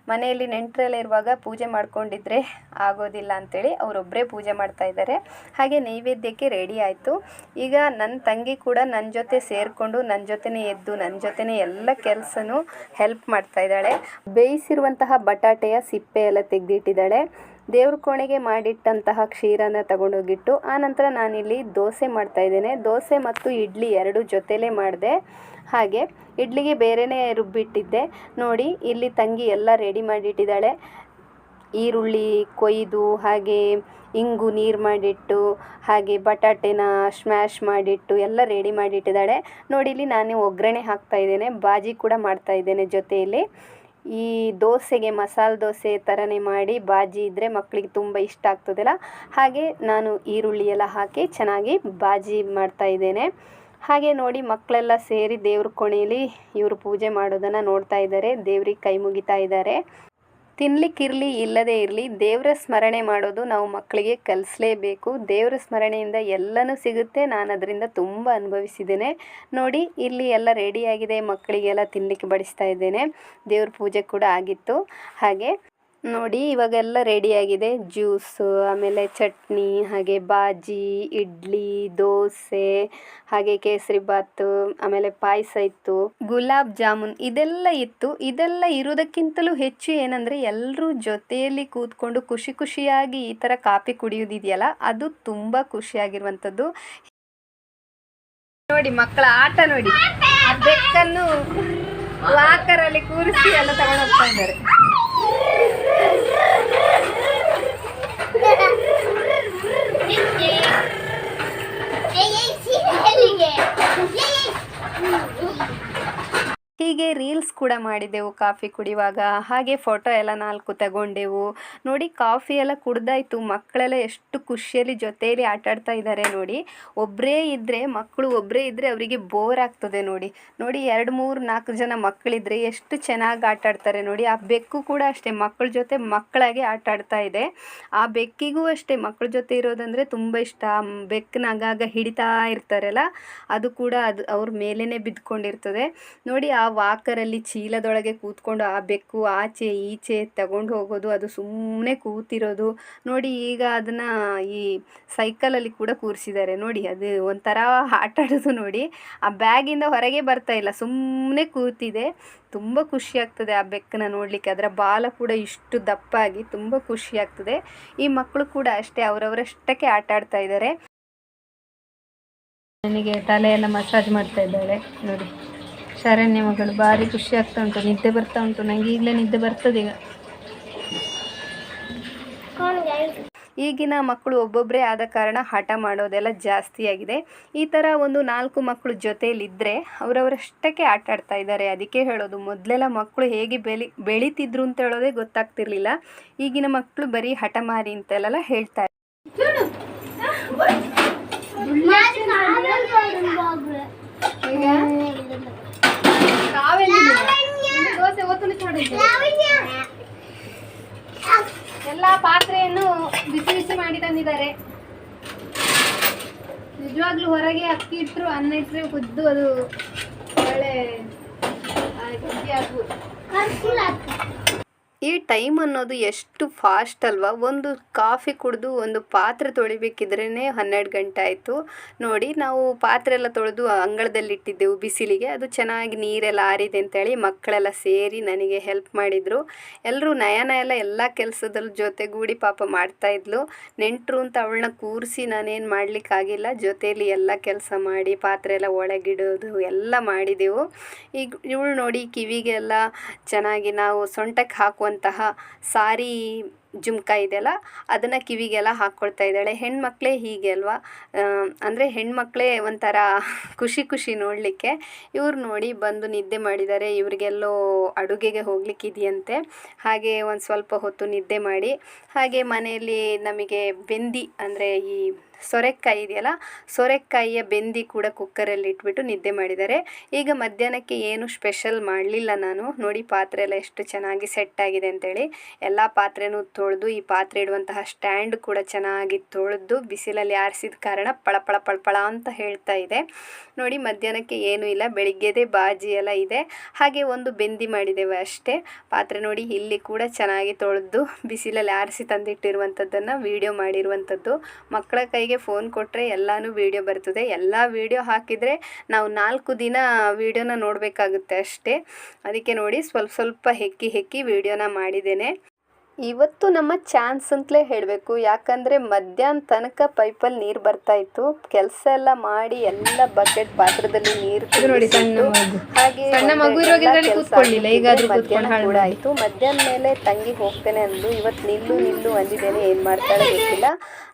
ಮನೆಯಲ್ಲಿ ನೆಂಟರೆಲ್ಲ ಇರುವಾಗ ಪೂಜೆ ಮಾಡ್ಕೊಂಡಿದ್ರೆ ಆಗೋದಿಲ್ಲ ಅಂಥೇಳಿ ಅವರೊಬ್ಬರೇ ಪೂಜೆ ಮಾಡ್ತಾ ಇದ್ದಾರೆ. ಹಾಗೆ ನೈವೇದ್ಯಕ್ಕೆ ರೆಡಿ ಆಯಿತು. ಈಗ ನನ್ನ ತಂಗಿ ಕೂಡ ನನ್ನ ಜೊತೆ ಸೇರಿಕೊಂಡು ನನ್ನ ಜೊತೆನೇ ಎದ್ದು ನನ್ನ ಜೊತೆನೇ ಎಲ್ಲ ಕೆಲಸನೂ ಹೆಲ್ಪ್ ಮಾಡ್ತಾ ಇದ್ದಾಳೆ. ಬೇಯಿಸಿರುವಂತಹ ಬಟಾಟೆಯ ಸಿಪ್ಪೆ ಎಲ್ಲ ತೆಗೆದಿಟ್ಟಿದ್ದಾಳೆ. ದೇವ್ರ ಕೋಣೆಗೆ ಮಾಡಿಟ್ಟಂತಹ ಕ್ಷೀರನ ತಗೊಂಡೋಗಿಟ್ಟು ಆನಂತರ ನಾನಿಲ್ಲಿ ದೋಸೆ ಮಾಡ್ತಾ ಇದ್ದೇನೆ. ದೋಸೆ ಮತ್ತು ಇಡ್ಲಿ 2 ಜೊತೆಲೇ ಮಾಡಿದೆ. ಹಾಗೆ ಇಡ್ಲಿಗೆ ಬೇರೆಯೇ ರುಬ್ಬಿಟ್ಟಿದ್ದೆ. ನೋಡಿ, ಇಲ್ಲಿ ತಂಗಿ ಎಲ್ಲ ರೆಡಿ ಮಾಡಿಟ್ಟಿದ್ದಾಳೆ. ಈರುಳ್ಳಿ ಕೊಯ್ದು ಹಾಗೆ ಇಂಗು ನೀರು ಮಾಡಿಟ್ಟು ಹಾಗೆ ಬಟಾಟೆನ ಸ್ಮ್ಯಾಶ್ ಮಾಡಿಟ್ಟು ಎಲ್ಲ ರೆಡಿ ಮಾಡಿಟ್ಟಿದ್ದಾಳೆ. ನೋಡಿ, ಇಲ್ಲಿ ನಾನು ಒಗ್ಗರಣೆ ಹಾಕ್ತಾ ಇದ್ದೇನೆ. ಬಾಜಿ ಕೂಡ ಮಾಡ್ತಾ ಇದ್ದೇನೆ ಜೊತೆಯಲ್ಲಿ. ಈ ದೋಸೆಗೆ ಮಸಾಲೆ ದೋಸೆ ಥರನೇ ಮಾಡಿ ಬಾಜಿ ಇದ್ದರೆ ಮಕ್ಕಳಿಗೆ ತುಂಬ ಇಷ್ಟ ಆಗ್ತದಲ್ಲ, ಹಾಗೆ ನಾನು ಈರುಳ್ಳಿ ಎಲ್ಲ ಹಾಕಿ ಚೆನ್ನಾಗಿ ಬಾಜಿ ಮಾಡ್ತಾ ಇದ್ದೇನೆ. ಹಾಗೆ ನೋಡಿ, ಮಕ್ಕಳೆಲ್ಲ ಸೇರಿ ದೇವ್ರ ಕೋಣೆಯಲ್ಲಿ ಇವರು ಪೂಜೆ ಮಾಡೋದನ್ನು ನೋಡ್ತಾ ಇದ್ದಾರೆ. ದೇವ್ರಿಗೆ ಕೈ ಮುಗಿತಾ ಇದ್ದಾರೆ. ತಿನ್ನಲಿಕ್ಕಿರಲಿ ಇಲ್ಲದೇ ಇರಲಿ, ದೇವರ ಸ್ಮರಣೆ ಮಾಡೋದು ನಾವು ಮಕ್ಕಳಿಗೆ ಕಲಿಸಲೇಬೇಕು. ದೇವರ ಸ್ಮರಣೆಯಿಂದ ಎಲ್ಲನೂ ಸಿಗುತ್ತೆ. ನಾನು ಅದರಿಂದ ತುಂಬ ಅನುಭವಿಸಿದ್ದೇನೆ. ನೋಡಿ, ಇಲ್ಲಿ ಎಲ್ಲ ರೆಡಿಯಾಗಿದೆ. ಮಕ್ಕಳಿಗೆಲ್ಲ ತಿನ್ನಲಿಕ್ಕೆ ಬಡಿಸ್ತಾ ಇದ್ದೇನೆ. ದೇವ್ರ ಪೂಜೆ ಕೂಡ ಆಗಿತ್ತು. ಹಾಗೆ ನೋಡಿ, ಇವಾಗೆಲ್ಲ ರೆಡಿಯಾಗಿದೆ. ಜ್ಯೂಸು, ಆಮೇಲೆ ಚಟ್ನಿ, ಹಾಗೆ ಬಾಜಿ, ಇಡ್ಲಿ, ದೋಸೆ, ಹಾಗೆ ಕೇಸರಿ ಬಾತು, ಆಮೇಲೆ ಪಾಯಸ ಇತ್ತು, ಗುಲಾಬ್ ಜಾಮೂನ್ ಇದೆಲ್ಲ ಇತ್ತು. ಇದೆಲ್ಲ ಇರೋದಕ್ಕಿಂತಲೂ ಹೆಚ್ಚು ಏನಂದರೆ ಎಲ್ಲರೂ ಜೊತೆಯಲ್ಲಿ ಕೂತ್ಕೊಂಡು ಖುಷಿ ಖುಷಿಯಾಗಿ ಈ ಥರ ಕಾಫಿ ಕುಡಿಯೋದಿದೆಯಲ್ಲ, ಅದು ತುಂಬ ಖುಷಿಯಾಗಿರುವಂಥದ್ದು. ನೋಡಿ, ಮಕ್ಕಳ ಆಟ ನೋಡಿ, ಆ ಬೆಕ್ಕನ್ನು ವಾಕರಲ್ಲಿ ಕೂರಿಸಿ ಎಲ್ಲ ತಗೊಂಡು ಹೋಗ್ತಾ ಇದ್ದಾರೆ. ಹೀಗೆ ರೀಲ್ಸ್ ಕೂಡ ಮಾಡಿದೆವು ಕಾಫಿ ಕುಡಿಯುವಾಗ. ಹಾಗೆ ಫೋಟೋ ಎಲ್ಲ 4 ತಗೊಂಡೆವು. ನೋಡಿ, ಕಾಫಿ ಎಲ್ಲ ಕುಡ್ದಾಯ್ತು. ಮಕ್ಕಳೆಲ್ಲ ಎಷ್ಟು ಖುಷಿಯಲ್ಲಿ ಜೊತೆಯಲ್ಲಿ ಆಟಾಡ್ತಾ ಇದ್ದಾರೆ ನೋಡಿ. ಒಬ್ಬರೇ ಇದ್ದರೆ ಅವರಿಗೆ ಬೋರ್ ಆಗ್ತದೆ ನೋಡಿ. 2, 3, 4 ಜನ ಮಕ್ಕಳಿದ್ರೆ ಎಷ್ಟು ಚೆನ್ನಾಗಿ ಆಟಾಡ್ತಾರೆ ನೋಡಿ. ಆ ಬೆಕ್ಕು ಕೂಡ ಅಷ್ಟೇ ಮಕ್ಕಳ ಜೊತೆ ಮಕ್ಕಳಾಗೆ ಆಟಾಡ್ತಾ ಇದೆ. ಆ ಬೆಕ್ಕಿಗೂ ಅಷ್ಟೇ ಮಕ್ಕಳ ಜೊತೆ ಇರೋದಂದರೆ ತುಂಬ ಇಷ್ಟ. ಬೆಕ್ಕನ್ನ ಆಗಾಗ ಹಿಡಿತಾ ಇರ್ತಾರಲ್ಲ, ಅದು ಕೂಡ ಅವ್ರ ಮೇಲೇ ಬಿದ್ದುಕೊಂಡಿರ್ತದೆ ನೋಡಿ. ಆ ವಾಕರಲ್ಲಿ ಚೀಲದೊಳಗೆ ಕೂತ್ಕೊಂಡು ಆ ಬೆಕ್ಕು ಆಚೆ ಈಚೆ ತಗೊಂಡು ಹೋಗೋದು, ಅದು ಸುಮ್ಮನೆ ಕೂತಿರೋದು ನೋಡಿ. ಈಗ ಅದನ್ನು ಈ ಸೈಕಲಲ್ಲಿ ಕೂಡ ಕೂರಿಸಿದ್ದಾರೆ ನೋಡಿ. ಅದು ಒಂಥರ ಆಟ ಆಡೋದು ನೋಡಿ. ಆ ಬ್ಯಾಗಿಂದ ಹೊರಗೆ ಬರ್ತಾ ಇಲ್ಲ, ಸುಮ್ಮನೆ ಕೂತಿದೆ. ತುಂಬ ಖುಷಿ ಆಗ್ತದೆ ಆ ಬೆಕ್ಕನ್ನ ನೋಡಲಿಕ್ಕೆ. ಅದರ ಬಾಲ ಕೂಡ ಇಷ್ಟು ದಪ್ಪಾಗಿ ತುಂಬ ಖುಷಿ ಆಗ್ತದೆ. ಈ ಮಕ್ಕಳು ಕೂಡ ಅಷ್ಟೇ ಅವರವರಷ್ಟಕ್ಕೆ ಆಟ ಆಡ್ತಾ ಇದ್ದಾರೆ. ನನಗೆ ತಲೆ ಎಲ್ಲ ಮಸಾಜ್ ಮಾಡ್ತಾ ಇದ್ದಾಳೆ ನೋಡಿ. ಶರಣ್ಯ ಮಗಳು ಭಾರಿ ಖುಷಿ ಆಗ್ತಾ ಉಂಟು. ನಿದ್ದೆ ಬರ್ತಾ ಉಂಟು ನನಗೆ. ಈಗಲೇ ನಿದ್ದೆ ಬರ್ತದೆ ಈಗ. ಈಗಿನ ಮಕ್ಕಳು ಒಬ್ಬೊಬ್ಬರೇ ಆದ ಕಾರಣ ಹಠ ಮಾಡೋದೆಲ್ಲ ಜಾಸ್ತಿ ಆಗಿದೆ. ಈ ಥರ ಒಂದು 4 ಮಕ್ಕಳು ಜೊತೆಯಲ್ಲಿದ್ದರೆ ಅವರವರಷ್ಟಕ್ಕೆ ಆಟ ಆಡ್ತಾ ಇದ್ದಾರೆ. ಅದಕ್ಕೆ ಹೇಳೋದು, ಮೊದಲೆಲ್ಲ ಮಕ್ಕಳು ಹೇಗೆ ಬೆಳೀತಿದ್ರು ಅಂತ ಹೇಳೋದೇ ಗೊತ್ತಾಗ್ತಿರ್ಲಿಲ್ಲ. ಈಗಿನ ಮಕ್ಕಳು ಬರೀ ಹಠಮಾರಿ ಅಂತೆಲ್ಲ ಹೇಳ್ತಾರೆ. ದೋಸೆ ಎಲ್ಲ ಪಾತ್ರೆಯನ್ನು ಬಿಸಿ ಬಿಸಿ ಮಾಡಿ ತಂದಿದ್ದಾರೆ. ನಿಜವಾಗ್ಲೂ ಹೊರಗೆ ಅಕ್ಕಿ ಇಟ್ಟರು ಅನ್ನ ಇಟ್ಟರೆ ಕುದ್ದು ಅದು ಒಳ್ಳೆ ರುಚಿ ಆಗ್ಬೋದು. ಈ ಟೈಮ್ ಅನ್ನೋದು ಎಷ್ಟು ಫಾಸ್ಟ್ ಅಲ್ವಾ. ಒಂದು ಕಾಫಿ ಕುಡಿದು ಒಂದು ಪಾತ್ರೆ ತೊಳಿಬೇಕಿದ್ರೇ 12 ಗಂಟೆ ಆಯಿತು ನೋಡಿ. ನಾವು ಪಾತ್ರೆ ಎಲ್ಲ ತೊಳೆದು ಅಂಗಳದಲ್ಲಿ ಇಟ್ಟಿದ್ದೆವು ಬಿಸಿಲಿಗೆ. ಅದು ಚೆನ್ನಾಗಿ ನೀರೆಲ್ಲ ಆರಿದೆ ಅಂತೇಳಿ ಮಕ್ಕಳೆಲ್ಲ ಸೇರಿ ನನಗೆ ಹೆಲ್ಪ್ ಮಾಡಿದರು. ಎಲ್ಲರೂ ನಯನ ಎಲ್ಲ ಕೆಲಸದಲ್ಲಿ ಜೊತೆಗೂಡಿ ಪಾಪ ಮಾಡ್ತಾಯಿದ್ಲು. ನೆಂಟರು ಅಂತ ಅವಳನ್ನ ಕೂರಿಸಿ ನಾನೇನು ಮಾಡಲಿಕ್ಕಾಗಿಲ್ಲ. ಜೊತೆಯಲ್ಲಿ ಎಲ್ಲ ಕೆಲಸ ಮಾಡಿ ಪಾತ್ರೆ ಎಲ್ಲ ಒಳಗಿಡೋದು ಎಲ್ಲ ಮಾಡಿದೆವು. ಈಗ ಇವಳು ನೋಡಿ ಕಿವಿಗೆಲ್ಲ ಚೆನ್ನಾಗಿ ನಾವು ಸೊಂಟಕ್ಕೆ ಹಾಕುವಂತಹ ಸಾರಿ ಜುಮ್ಕ ಇದೆಯಲ್ಲ ಅದನ್ನು ಕಿವಿಗೆಲ್ಲ ಹಾಕ್ಕೊಳ್ತಾ ಇದ್ದಾಳೆ. ಹೆಣ್ಮಕ್ಳೇ ಹೀಗೆ ಅಲ್ವಾ, ಅಂದರೆ ಹೆಣ್ಮಕ್ಳೇ ಒಂಥರ ಖುಷಿ ನೋಡಲಿಕ್ಕೆ. ಇವ್ರು ನೋಡಿ ಬಂದು ನಿದ್ದೆ ಮಾಡಿದ್ದಾರೆ. ಇವ್ರಿಗೆಲ್ಲೋ ಅಡುಗೆಗೆ ಹೋಗ್ಲಿಕ್ಕಿದೆಯಂತೆ. ಹಾಗೆ ಒಂದು ಸ್ವಲ್ಪ ಹೊತ್ತು ನಿದ್ದೆ ಮಾಡಿ ಹಾಗೆ ಮನೆಯಲ್ಲಿ ನಮಗೆ ಬೆಂದಿ ಅಂದರೆ ಈ ಸೊರೆಕಾಯಿ ಇದೆಯಲ್ಲ, ಸೊರೆಕಾಯಿಯ ಬೆಂದಿ ಕೂಡ ಕುಕ್ಕರಲ್ಲಿ ಇಟ್ಬಿಟ್ಟು ನಿದ್ದೆ ಮಾಡಿದ್ದಾರೆ. ಈಗ ಮಧ್ಯಾಹ್ನಕ್ಕೆ ಏನು ಸ್ಪೆಷಲ್ ಮಾಡಲಿಲ್ಲ ನಾನು. ನೋಡಿ ಪಾತ್ರೆ ಎಲ್ಲ ಎಷ್ಟು ಚೆನ್ನಾಗಿ ಸೆಟ್ ಆಗಿದೆ ಅಂತೇಳಿ ಎಲ್ಲ ಪಾತ್ರೆನೂ ತೊಳೆದು ಈ ಪಾತ್ರೆ ಇಡುವಂತಹ ಸ್ಟ್ಯಾಂಡ್ ಕೂಡ ಚೆನ್ನಾಗಿ ತೊಳೆದು ಬಿಸಿಲಲ್ಲಿ ಆರಿಸಿದ ಕಾರಣ ಪಳ ಅಂತ ಹೇಳ್ತಾ ಇದೆ. ನೋಡಿ ಮಧ್ಯಾಹ್ನಕ್ಕೆ ಏನೂ ಇಲ್ಲ, ಬೆಳಿಗ್ಗೆದೇ ಬಾಜಿ ಎಲ್ಲ ಇದೆ. ಹಾಗೆ ಒಂದು ಬೆಂದಿ ಮಾಡಿದ್ದೇವೆ ಅಷ್ಟೇ. ಪಾತ್ರೆ ನೋಡಿ ಇಲ್ಲಿ ಕೂಡ ಚೆನ್ನಾಗಿ ತೊಳೆದು ಬಿಸಿಲಲ್ಲಿ ಆರಿಸಿ ತಂದಿಟ್ಟಿರುವಂಥದ್ದನ್ನು ವಿಡಿಯೋ ಮಾಡಿರುವಂಥದ್ದು. ಮಕ್ಕಳ ಕೈಗೆ ಫೋನ್ ಕೊಟ್ಟರೆ ಎಲ್ಲನೂ ವಿಡಿಯೋ ಬರ್ತದೆ. ಎಲ್ಲ ವಿಡಿಯೋ ಹಾಕಿದರೆ ನಾವು 4 ದಿನ ವಿಡಿಯೋನ ನೋಡಬೇಕಾಗುತ್ತೆ ಅಷ್ಟೇ. ಅದಕ್ಕೆ ನೋಡಿ ಸ್ವಲ್ಪ ಹೆಕ್ಕಿ ವಿಡಿಯೋನ ಮಾಡಿದ್ದೇನೆ. ಇವತ್ತು ನಮ್ಮ ಚಾನ್ಸ್ ಅಂತಲೇ ಹೇಳಬೇಕು. ಯಾಕಂದರೆ ಮಧ್ಯಾಹ್ನ ತನಕ ಪೈಪಲ್ಲಿ ನೀರು ಬರ್ತಾಯಿತ್ತು. ಕೆಲಸ ಎಲ್ಲ ಮಾಡಿ ಎಲ್ಲ ಬಕೆಟ್ ಪಾತ್ರದಲ್ಲಿ ನೀರು ಹಾಗೆ ಮಧ್ಯಾಹ್ನ ಕೂಡ ಆಯಿತು. ಮಧ್ಯಾಹ್ನ ಮೇಲೆ ತಂಗಿ ಹೋಗ್ತೇನೆ ಅಂದು ಇವತ್ತು ನಿಲ್ಲು ಅಂದಿದ್ದೇನೆ. ಏನು ಮಾಡ್ತಾಳೆ ಗೊತ್ತಿಲ್ಲ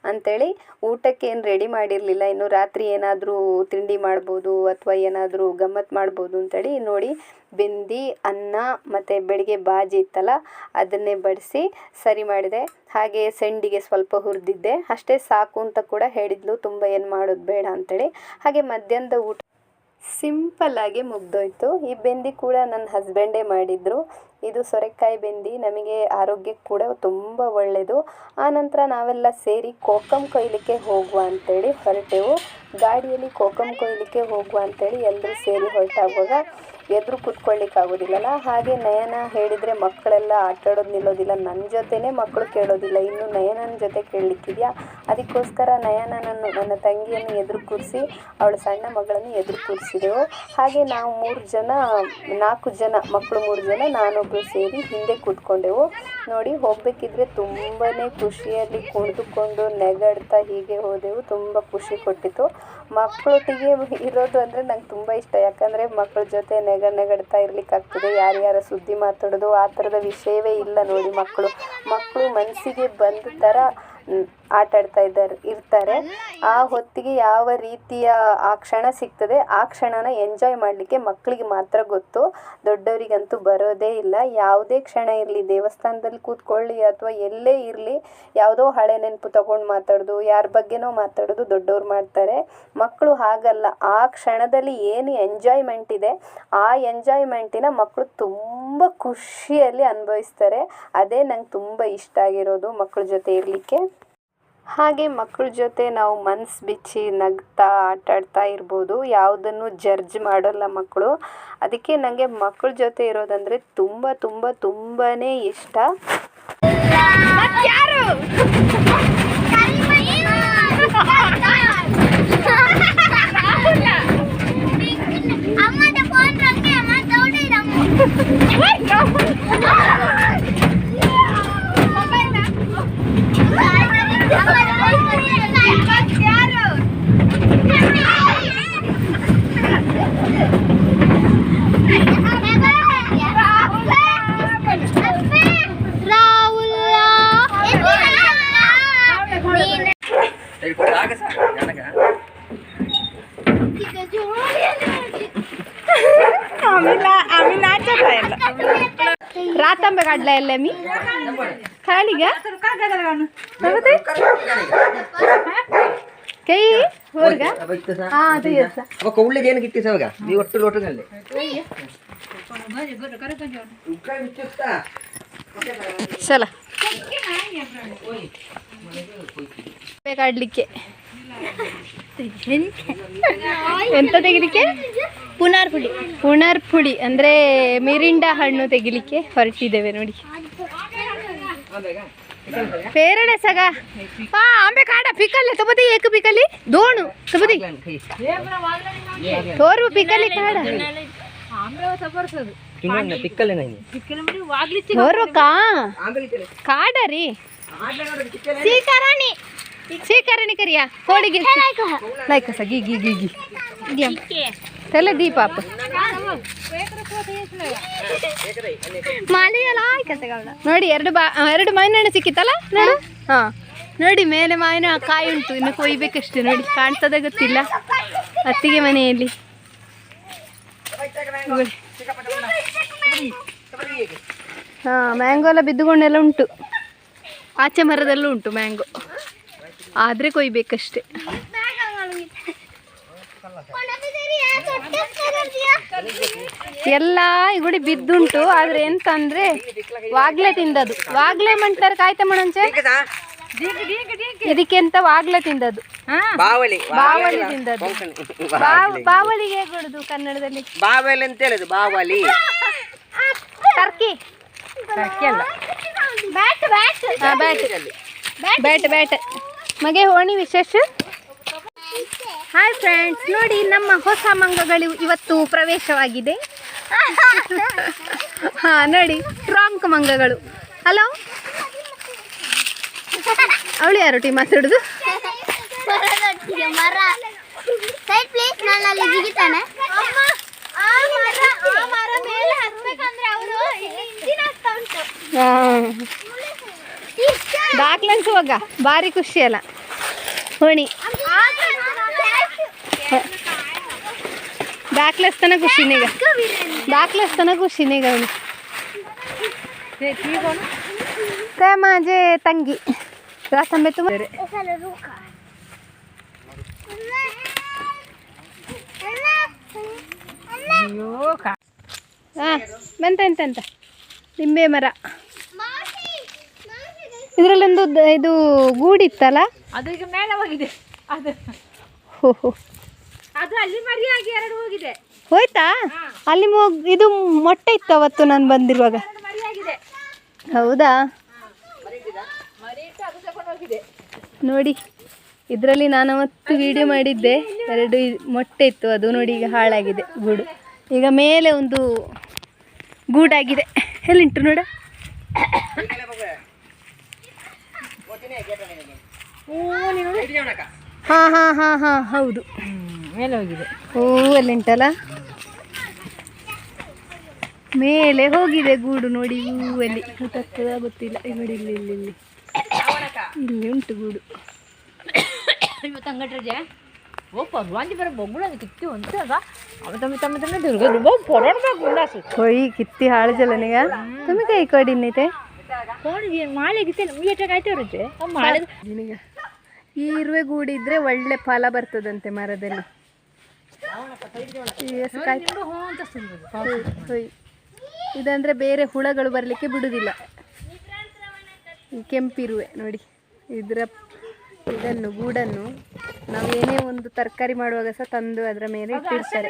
ಅಂಥೇಳಿ ಊಟಕ್ಕೆ ಏನು ರೆಡಿ ಮಾಡಿರಲಿಲ್ಲ. ಇನ್ನು ರಾತ್ರಿ ಏನಾದರೂ ತಿಂಡಿ ಮಾಡ್ಬೋದು ಅಥವಾ ಏನಾದರೂ ಗಮ್ಮತ್ತು ಮಾಡ್ಬೋದು ಅಂತೇಳಿ ನೋಡಿ ಬೆಂದಿ ಅನ್ನ ಮತ್ತು ಬೆಳಿಗ್ಗೆ ಬಾಜಿ ಇತ್ತಲ್ಲ ಅದನ್ನೇ ಬಡಿಸಿ ಸರಿ ಮಾಡಿದೆ. ಹಾಗೆ ಸೆಂಡಿಗೆ ಸ್ವಲ್ಪ ಹುರಿದಿದ್ದೆ ಅಷ್ಟೇ ಸಾಕು ಅಂತ ಕೂಡ ಹೇಳಿದ್ಲು. ತುಂಬ ಏನು ಮಾಡೋದು ಬೇಡ ಅಂಥೇಳಿ. ಹಾಗೆ ಮಧ್ಯಾಹ್ನದ ಊಟ ಸಿಂಪಲ್ಲಾಗಿ ಮುಗ್ದೋಯ್ತು. ಈ ಬೆಂದಿ ಕೂಡ ನನ್ನ ಹಸ್ಬೆಂಡೇ ಮಾಡಿದರು. ಇದು ಸೊರೆಕಾಯಿ ಬೆಂದಿ ನಮಗೆ ಆರೋಗ್ಯಕ್ಕೆ ಕೂಡ ತುಂಬ ಒಳ್ಳೆಯದು. ಆನಂತರ ನಾವೆಲ್ಲ ಸೇರಿ ಕೋಕಮ್ ಕೊಯ್ಲಿಕ್ಕೆ ಹೋಗುವ ಅಂಥೇಳಿ ಹೊರಟೆವು. ಗಾಡಿಯಲ್ಲಿ ಕೋಕಮ್ ಕೊಯ್ಲಿಕ್ಕೆ ಹೋಗುವ ಅಂಥೇಳಿ ಎಲ್ಲರೂ ಸೇರಿ ಹೊರಟಾಗುವಾಗ ಎದುರು ಕೂತ್ಕೊಳ್ಳಿಕ್ಕಾಗೋದಿಲ್ಲಲ್ಲ. ಹಾಗೆ ನಯನ ಹೇಳಿದರೆ ಮಕ್ಕಳೆಲ್ಲ ಆಟಾಡೋದು ನಿಲ್ಲೋದಿಲ್ಲ. ನನ್ನ ಜೊತೆನೇ ಮಕ್ಕಳು ಕೇಳೋದಿಲ್ಲ, ಇನ್ನು ನಯನನ ಜೊತೆ ಕೇಳಲಿಕ್ಕಿದೆಯಾ. ಅದಕ್ಕೋಸ್ಕರ ನನ್ನ ತಂಗಿಯನ್ನು ಎದುರು ಕೂರಿಸಿ ಅವಳ ಸಣ್ಣ ಮಗಳನ್ನು ಎದುರು ಕೂರಿಸಿದೆವು. ಹಾಗೆ ನಾವು 4 ಜನ ಮಕ್ಕಳು 3 ಜನ ನಾನೊಬ್ಬರು ಸೇರಿ ಹಿಂದೆ ಕೂತ್ಕೊಂಡೆವು. ನೋಡಿ ಹೋಗಬೇಕಿದ್ರೆ ತುಂಬಾ ಖುಷಿಯಲ್ಲಿ ಕುಣಿದುಕೊಂಡು ನೆಗಡ್ತಾ ಹೀಗೆ ಹೋದೆವು. ತುಂಬ ಖುಷಿ ಕೊಟ್ಟಿತ್ತು. ಮಕ್ಕಳೊಟ್ಟಿಗೆ ಇರೋದು ಅಂದರೆ ನಂಗೆ ತುಂಬ ಇಷ್ಟ. ಯಾಕಂದರೆ ಮಕ್ಕಳ ಜೊತೆ ನೆಗಡ್ತಾ ಇರಲಿಕ್ಕಾಗ್ತದೆ. ಯಾರ್ಯಾರ ಸುದ್ದಿ ಮಾತಾಡೋದು ಆ ಥರದ ವಿಷಯವೇ ಇಲ್ಲ ನೋಡಿ. ಮಕ್ಕಳು ಮನಸ್ಸಿಗೆ ಬಂದ ಥರ ಆಟ ಆಡ್ತಾ ಇರ್ತಾರೆ. ಆ ಹೊತ್ತಿಗೆ ಯಾವ ರೀತಿಯ ಆ ಕ್ಷಣ ಸಿಗ್ತದೆ ಆ ಕ್ಷಣನ ಎಂಜಾಯ್ ಮಾಡಲಿಕ್ಕೆ ಮಕ್ಕಳಿಗೆ ಮಾತ್ರ ಗೊತ್ತು. ದೊಡ್ಡವರಿಗಂತೂ ಬರೋದೇ ಇಲ್ಲ. ಯಾವುದೇ ಕ್ಷಣ ಇರಲಿ, ದೇವಸ್ಥಾನದಲ್ಲಿ ಕೂತ್ಕೊಳ್ಳಿ ಅಥವಾ ಎಲ್ಲೇ ಇರಲಿ, ಯಾವುದೋ ಹಳೆ ನೆನಪು ತಗೊಂಡು ಮಾತಾಡೋದು, ಯಾರ ಬಗ್ಗೆನೋ ಮಾತಾಡೋದು ದೊಡ್ಡವ್ರು ಮಾಡ್ತಾರೆ. ಮಕ್ಕಳು ಹಾಗಲ್ಲ. ಆ ಕ್ಷಣದಲ್ಲಿ ಏನು ಎಂಜಾಯ್ಮೆಂಟ್ ಇದೆ ಆ ಎಂಜಾಯ್ಮೆಂಟಿನ ಮಕ್ಕಳು ತುಂಬ ಖುಷಿಯಲ್ಲಿ ಅನುಭವಿಸ್ತಾರೆ. ಅದೇ ನಂಗೆ ತುಂಬ ಇಷ್ಟ ಆಗಿರೋದು ಮಕ್ಕಳ ಜೊತೆ ಇರಲಿಕ್ಕೆ. ಹಾಗೆ ಮಕ್ಕಳ ಜೊತೆ ನಾವು ಮನಸ್ಸು ಬಿಚ್ಚಿ ನಗ್ತಾ ಆಟಾಡ್ತಾ ಇರ್ಬೋದು. ಯಾವುದನ್ನು ಜಡ್ಜ್ ಮಾಡೋಲ್ಲ ಮಕ್ಕಳು. ಅದಕ್ಕೆ ನನಗೆ ಮಕ್ಕಳ ಜೊತೆ ಇರೋದಂದರೆ ತುಂಬಾ ಇಷ್ಟ. रात काढला मी खाली का ಕೈ ಹೊರಗ ಹಾ ಅದು ಎಸ ಅವ ಕೌಳ್ಳಿಗೆ ಏನು ಗಿಟ್ಟಿ ಸವಗ ನೀವು ಒಟ್ಟು ರೋಟಗಲ್ಲಿ ಚಲ ಬೇಕಾಡ್ಲಿಕ್ಕೆ ಎಂತ ತೆಗಿಲಿಕ್ಕೆ ಪುನರ್ ಪುಡಿ ಅಂದ್ರೆ ಮಿರಿಂಡಾ ಹಣ್ಣು ತೆಗಿಲಿಕ್ಕೆ ಹೊರಟಿದ್ದೇವೆ ನೋಡಿ. ಪೇರಳೆ ಸಗ ಆಂಬೆ ಕಾಡ ಪಿಕಲ್ ತಬದಿ ಏಕ ಪಿಕಲಿ ದೋಣು ತಬದಿ ತೋರು ಪಿಕಲಿ ಕಾಡ ತೋರ್ವಕ್ಕ ಕಾಡ ರೀ ಸೀಕರಣಿ ಕರಿಯ ಹೋಳಿಗೆ ಲೈಕ ಸ ಗಿ ಗಿ ಗಿ ಗಿ ತಲೆ ದೀಪ ನೋಡಿ ಎರಡು ಮಾವಿನ ಹಣ್ಣು ಸಿಕ್ಕಿತ್ತಲ್ಲ ನೋಡು. ಹಾ ನೋಡಿ ಮೇಲೆ ಮಾವಿನ ಕಾಯಿ ಉಂಟು, ಇನ್ನು ಕೊಯ್ಬೇಕಷ್ಟೇ. ನೋಡಿ ಕಾಣ್ತದ ಗೊತ್ತಿಲ್ಲ ಅತ್ತಿಗೆ ಮನೆಯಲ್ಲಿ. ಹಾ ಮ್ಯಾಂಗೋ ಎಲ್ಲ ಬಿದ್ದುಕೊಂಡೆಲ್ಲ ಉಂಟು, ಆಚೆ ಮರದಲ್ಲೂ ಉಂಟು ಮ್ಯಾಂಗೋ, ಆದ್ರೆ ಕೊಯ್ಬೇಕಷ್ಟೇ. ಎಲ್ಲ ಇಗುಡಿ ಬಿದ್ದುಂಟು, ಆದ್ರೆ ಎಂತ ಅಂದ್ರೆ ವಾಗ್ಲೆ ತಿಂದದು. ವಾಗ್ಲೆ ಮಾಡ್ತಾರೆ ಕಾಯ್ತ ಮಣಂಚೆ, ಇದಕ್ಕೆ ಎಂತ ವಾಗ್ಲೆ ತಿಂದದು, ಬಾವಳಿ ತಿಂದದ್ದು. ಬಾವಳಿಗೆ ಹೇಗೆ ಕೊಡುದು ಕನ್ನಡದಲ್ಲಿ? ಬಾವಲಿ ಅಂತ ಹೇಳುದು. ಬಾವಲಿ ಟರ್ಕಿ ಅಲ್ಲ, ಬ್ಯಾಟ್ ಮಗೆ ಹೋಣಿ ವಿಶೇಷ. ಹಾಯ್ ಫ್ರೆಂಡ್ಸ್, ನೋಡಿ ನಮ್ಮ ಹೊಸ ಮಂಗಗಳು ಇವತ್ತು ಪ್ರವೇಶವಾಗಿದೆ. ಹಾ ನೋಡಿ ಫ್ರಾಂಕ್ ಮಂಗಗಳು. ಹಲೋ, ಅವಳು ಯಾರು ಟೀ ಮಾತಾಡುದು? ದಾಖಲೆನ್ಸ್ ಹೋಗ ಭಾರಿ ಖುಷಿ ಅಲ್ಲ ಹೋಣಿ. ದಾಖಲೆಸ್ತನ ಖುಷಿನೇಗ, ದಾಖಲೆಸ್ತನ ಖುಷಿನೇಗ ಅವನು. ಮಾಜೆ ತಂಗಿ ರಾಸಂಬೆ ತುಂಬ ಬಂತ ಎಂತ ನಿಂಬೆ ಮರ. ಇದರಲ್ಲೊಂದು ಇದು ಗೂಡಿತ್ತಲ್ಲ, ಅದು ಈಗ ಮೇಲೆ ಹೋಗಿದೆ. ಅದು ಅದು ಅಲ್ಲಿ ಮರಿಯಾಗಿ ಎರಡು ಹೋಗಿದೆ. ಹೋಯ್ತಾ? ಅಲ್ಲಿ ಇದು ಮೊಟ್ಟೆ ಇತ್ತು ಅವತ್ತು ನಾನು ಬಂದಿರುವಾಗ. ಹೌದಾ? ನೋಡಿ ಇದರಲ್ಲಿ ನಾನು ಅವತ್ತು ವಿಡಿಯೋ ಮಾಡಿದ್ದೆ, ಎರಡು ಮೊಟ್ಟೆ ಇತ್ತು, ಅದು ನೋಡಿ ಈಗ ಹಾಳಾಗಿದೆ ಗೂಡು. ಈಗ ಮೇಲೆ ಒಂದು ಗೂಡಾಗಿದೆ. ಎಲ್ಲಿಂಟು ನೋಡ. ಹಾ ಹಾ ಹಾ ಹಾ ಹೌದು, ಮೇಲೆ ಹೋಗಿದೆ. ಓ ಅಲ್ಲಿಂಟಲ್ಲ, ಮೇಲೆ ಹೋಗಿದೆ ಗೂಡು ನೋಡಿ. ಹೂವಲ್ಲಿ ಗೊತ್ತಾಗ್ತದ ಗೊತ್ತಿಲ್ಲ. ನೋಡಿ ಇಲ್ಲಿ ಇಲ್ಲಿ ಇಲ್ಲಿ ಇಲ್ಲಿ ಉಂಟು ಗೂಡು. ಕೊಯ್ ಕಿತ್ತಿ ಹಾಳಜಲ್ಲನಿಗ ತುಮಿ ಕೈ ಕೊಡಿನೈತೆ ಈ ಇರುವೆ ಗೂಡು ಇದ್ರೆ ಒಳ್ಳೆ ಫಲ ಬರ್ತದಂತೆ ಮರದಲ್ಲಿ. ಇದಂದ್ರೆ ಬೇರೆ ಹುಳಗಳು ಬರ್ಲಿಕ್ಕೆ ಬಿಡುದಿಲ್ಲ. ಈ ಕೆಂಪಿರುವೆ ನೋಡಿ, ಇದನ್ನು ಗೂಡನ್ನು ನಾವು ಏನೇ ಒಂದು ತರಕಾರಿ ಮಾಡುವಾಗ ಸಹ ತಂದು ಅದರ ಮೇಲೆ ಇಟ್ಟಿರ್ತಾರೆ.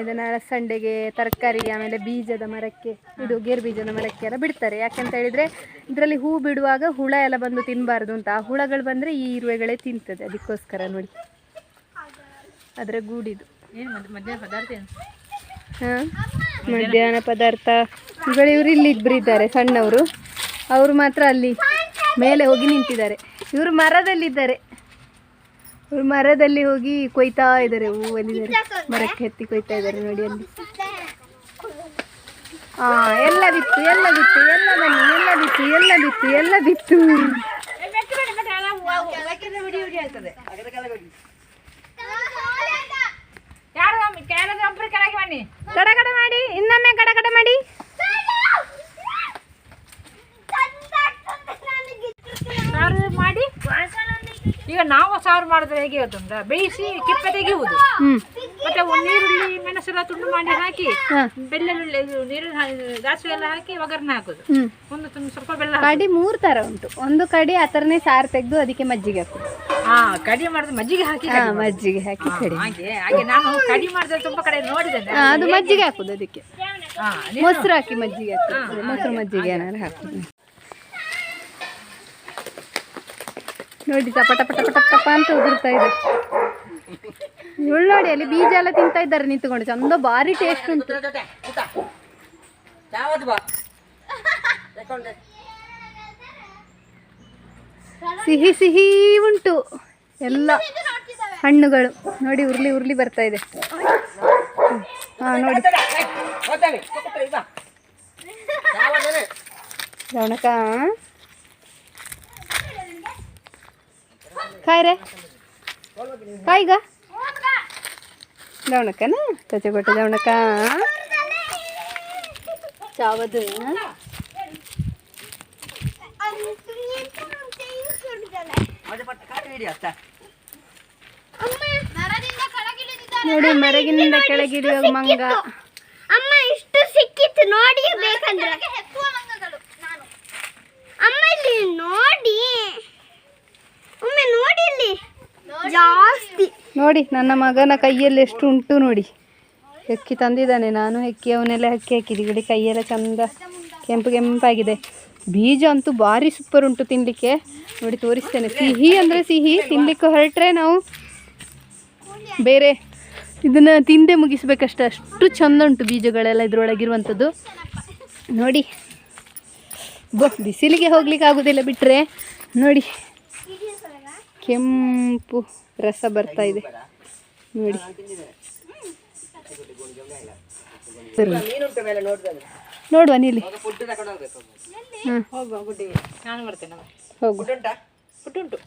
ಇದನ್ನ ಅಳಸಂಡೆಗೆ, ತರಕಾರಿಗೆ, ಆಮೇಲೆ ಬೀಜದ ಮರಕ್ಕೆ, ಇದು ಗೇರು ಬೀಜದ ಮರಕ್ಕೆ ಎಲ್ಲ ಬಿಡ್ತಾರೆ. ಯಾಕಂತ ಹೇಳಿದ್ರೆ ಇದರಲ್ಲಿ ಹೂ ಬಿಡುವಾಗ ಹುಳ ಎಲ್ಲ ಬಂದು ತಿನ್ನಬಾರ್ದು ಅಂತ. ಆ ಹುಳಗಳು ಬಂದರೆ ಈ ಇರುವೆಗಳೇ ತಿಂತದೆ, ಅದಕ್ಕೋಸ್ಕರ ನೋಡಿ ಅದರ ಗೂಡಿದು. ಹಾಂ, ಮಧ್ಯಾಹ್ನ ಪದಾರ್ಥ ಇವರು ಇಲ್ಲಿ ಇಬ್ಬರು ಇದ್ದಾರೆ ಸಣ್ಣವರು, ಅವರು ಮಾತ್ರ ಅಲ್ಲಿ ಮೇಲೆ ಹೋಗಿ ನಿಂತಿದ್ದಾರೆ. ಇವರು ಮರದಲ್ಲಿದ್ದಾರೆ, ಇವರು ಮರದಲ್ಲಿ ಹೋಗಿ ಕೊಯ್ತಾ ಇದ್ದಾರೆ, ಹೂವಲ್ಲಿದ್ದಾರೆ, ಮರಕ್ಕೆ ಎತ್ತಿ ಕೊಯ್ತಾ ಇದ್ದಾರೆ ನೋಡಿ ಅಲ್ಲಿ. ಎಲ್ಲ ಬಿತ್ತು, ಎಲ್ಲ ಬಿತ್ತು, ಎಲ್ಲ ಬನ್ನಿ, ಎಲ್ಲ ಬಿತ್ತು, ಎಲ್ಲ ಬಿತ್ತು, ಎಲ್ಲ ಬಿತ್ತು. ಕಡಗಡ ಮಾಡಿ, ಇನ್ನೊಮ್ಮೆ ಕಡಗಡ ಮಾಡಿ. ಈಗ ನಾವು ಸಾರು ಮಾಡಿದ್ರೆ ಹೇಗೆ ಗೊತ್ತುಂಟ, ಬೇಯಿಸಿ ಕಿಪ್ಪೆ ತೆಗೆಯುವುದು, ಮತ್ತೆ ಒಂದು ಈರುಳ್ಳಿ ಮೆಣಸೆಲ್ಲ ತುಂಡು ಮಾಡಿ ಹಾಕಿ ಹಾಂ ಬೆಳ್ಳುಳ್ಳಿ ನೀರಿನ ದಾಸು ಎಲ್ಲ ಹಾಕಿ ಒಗ್ಗರಣೆ ಹಾಕೋದು. ಹ್ಞೂ ಒಂದು ಸ್ವಲ್ಪ ಬೆಲ್ಲ ಕಡಿ 3 ಥರ ಉಂಟು. ಒಂದು ಕಡಿ ಆ ಥರನೇ ಸಾರು ತೆಗೆದು ಅದಕ್ಕೆ ಮಜ್ಜಿಗೆ ಹಾಕೋದು. ಕಡಿ ಮಾಡಿದ್ರೆ ಮಜ್ಜಿಗೆ ಹಾಕಿ ಹಾಂ ಮಜ್ಜಿಗೆ ಹಾಕಿ ಕಡಿ. ಹಾಗೆ ನಾನು ಕಡಿ ಮಾಡಿದ್ರೆ ತುಂಬಾ ಕಡೆ ನೋಡಿದ್ದೇನೆ. ಅದು ಮಜ್ಜಿಗೆ ಹಾಕೋದು ಅದಕ್ಕೆ. ಮೊಸರು ಹಾಕಿ ಮಜ್ಜಿಗೆ ಹಾಕೋದು. ಮೊಸರು ಮಜ್ಜಿಗೆ ಏನಾದ್ರು ಹಾಕೋದು. ನೋಡಿ ಟಪ ಟಪ ಟಪ ಟಪ ಟಪ ಅಂತ ಉದುರ್ತಾ ಇದೆ. ಇವಳು ನೋಡಿ ಅಲ್ಲಿ ಬೀಜ ಎಲ್ಲ ತಿಂತಾ ಇದ್ದಾರೆ ನಿಂತ್ಕೊಂಡು. ಚಂದ ಭಾರಿ ಟೇಸ್ಟ್ ಉಂಟು. ಸಿಹಿ ಸಿಹಿ ಉಂಟು ಎಲ್ಲ ಹಣ್ಣುಗಳು. ನೋಡಿ ಉರ್ಲಿ ಉರ್ಲಿ ಬರ್ತಾ ಇದೆ. ಹಾಂ ನೋಡಿ ರವಣಕ ಕಾಯ್ರೆ ಕಾಯ್ಗ ಜವಣಕ್ಕನ ಕಚ್ಚಗೊಟ್ಟ ಜವಣಕ್ಕ ಚಾವದು ನೋಡಿ ಮರಗಿನಿಂದ ಕೆಳಗಿಳಿಯುವ ಮಂಗ. ಅಮ್ಮ ಇಷ್ಟು ಸಿಕ್ಕಿತ್ತು ನೋಡಿ ಬೇಕಂದ್ರೆ. ಅಮ್ಮ ಇಲ್ಲಿ ನೋಡಿ, ಒಮ್ಮೆ ನೋಡಿ ಇಲ್ಲಿ ಜಾಸ್ತಿ. ನೋಡಿ ನನ್ನ ಮಗನ ಕೈಯಲ್ಲಿ ಎಷ್ಟು ಉಂಟು ನೋಡಿ. ಹೆಕ್ಕಿ ತಂದಿದ್ದಾನೆ. ನಾನು ಹೆಕ್ಕಿ ಅವನ್ನೆಲ್ಲ ಹೆಕ್ಕಿ ಹಾಕಿದ್ದು. ಗಡಿ ಕೈಯೆಲ್ಲ ಚಂದ ಕೆಂಪು ಕೆಂಪಾಗಿದೆ. ಬೀಜ ಅಂತೂ ಭಾರಿ ಸೂಪರ್ ಉಂಟು ತಿನ್ನಲಿಕ್ಕೆ. ನೋಡಿ ತೋರಿಸ್ತೇನೆ. ಸಿಹಿ ಅಂದರೆ ಸಿಹಿ. ತಿನ್ನಲಿಕ್ಕೆ ಹೊರಟ್ರೆ ನಾವು ಬೇರೆ ಇದನ್ನು ತಿಂದೇ ಮುಗಿಸ್ಬೇಕಷ್ಟೆ. ಅಷ್ಟು ಚಂದ ಉಂಟು ಬೀಜಗಳೆಲ್ಲ ಇದರೊಳಗಿರುವಂಥದ್ದು. ನೋಡಿ ಬಿಸಿಲಿಗೆ ಹೋಗ್ಲಿಕ್ಕೆ ಆಗೋದಿಲ್ಲ ಬಿಟ್ಟರೆ. ನೋಡಿ ಕೆಂಪು ರಸ ಬರ್ತಾ ಇದೆ ನೋಡಿ. ನೋಡುವ ನೀಲಿ. ಹಾಂ ನಾನು ಬರ್ತೇನೆ. ಹೋಗು. ಪುಟ್ಟುಂಟು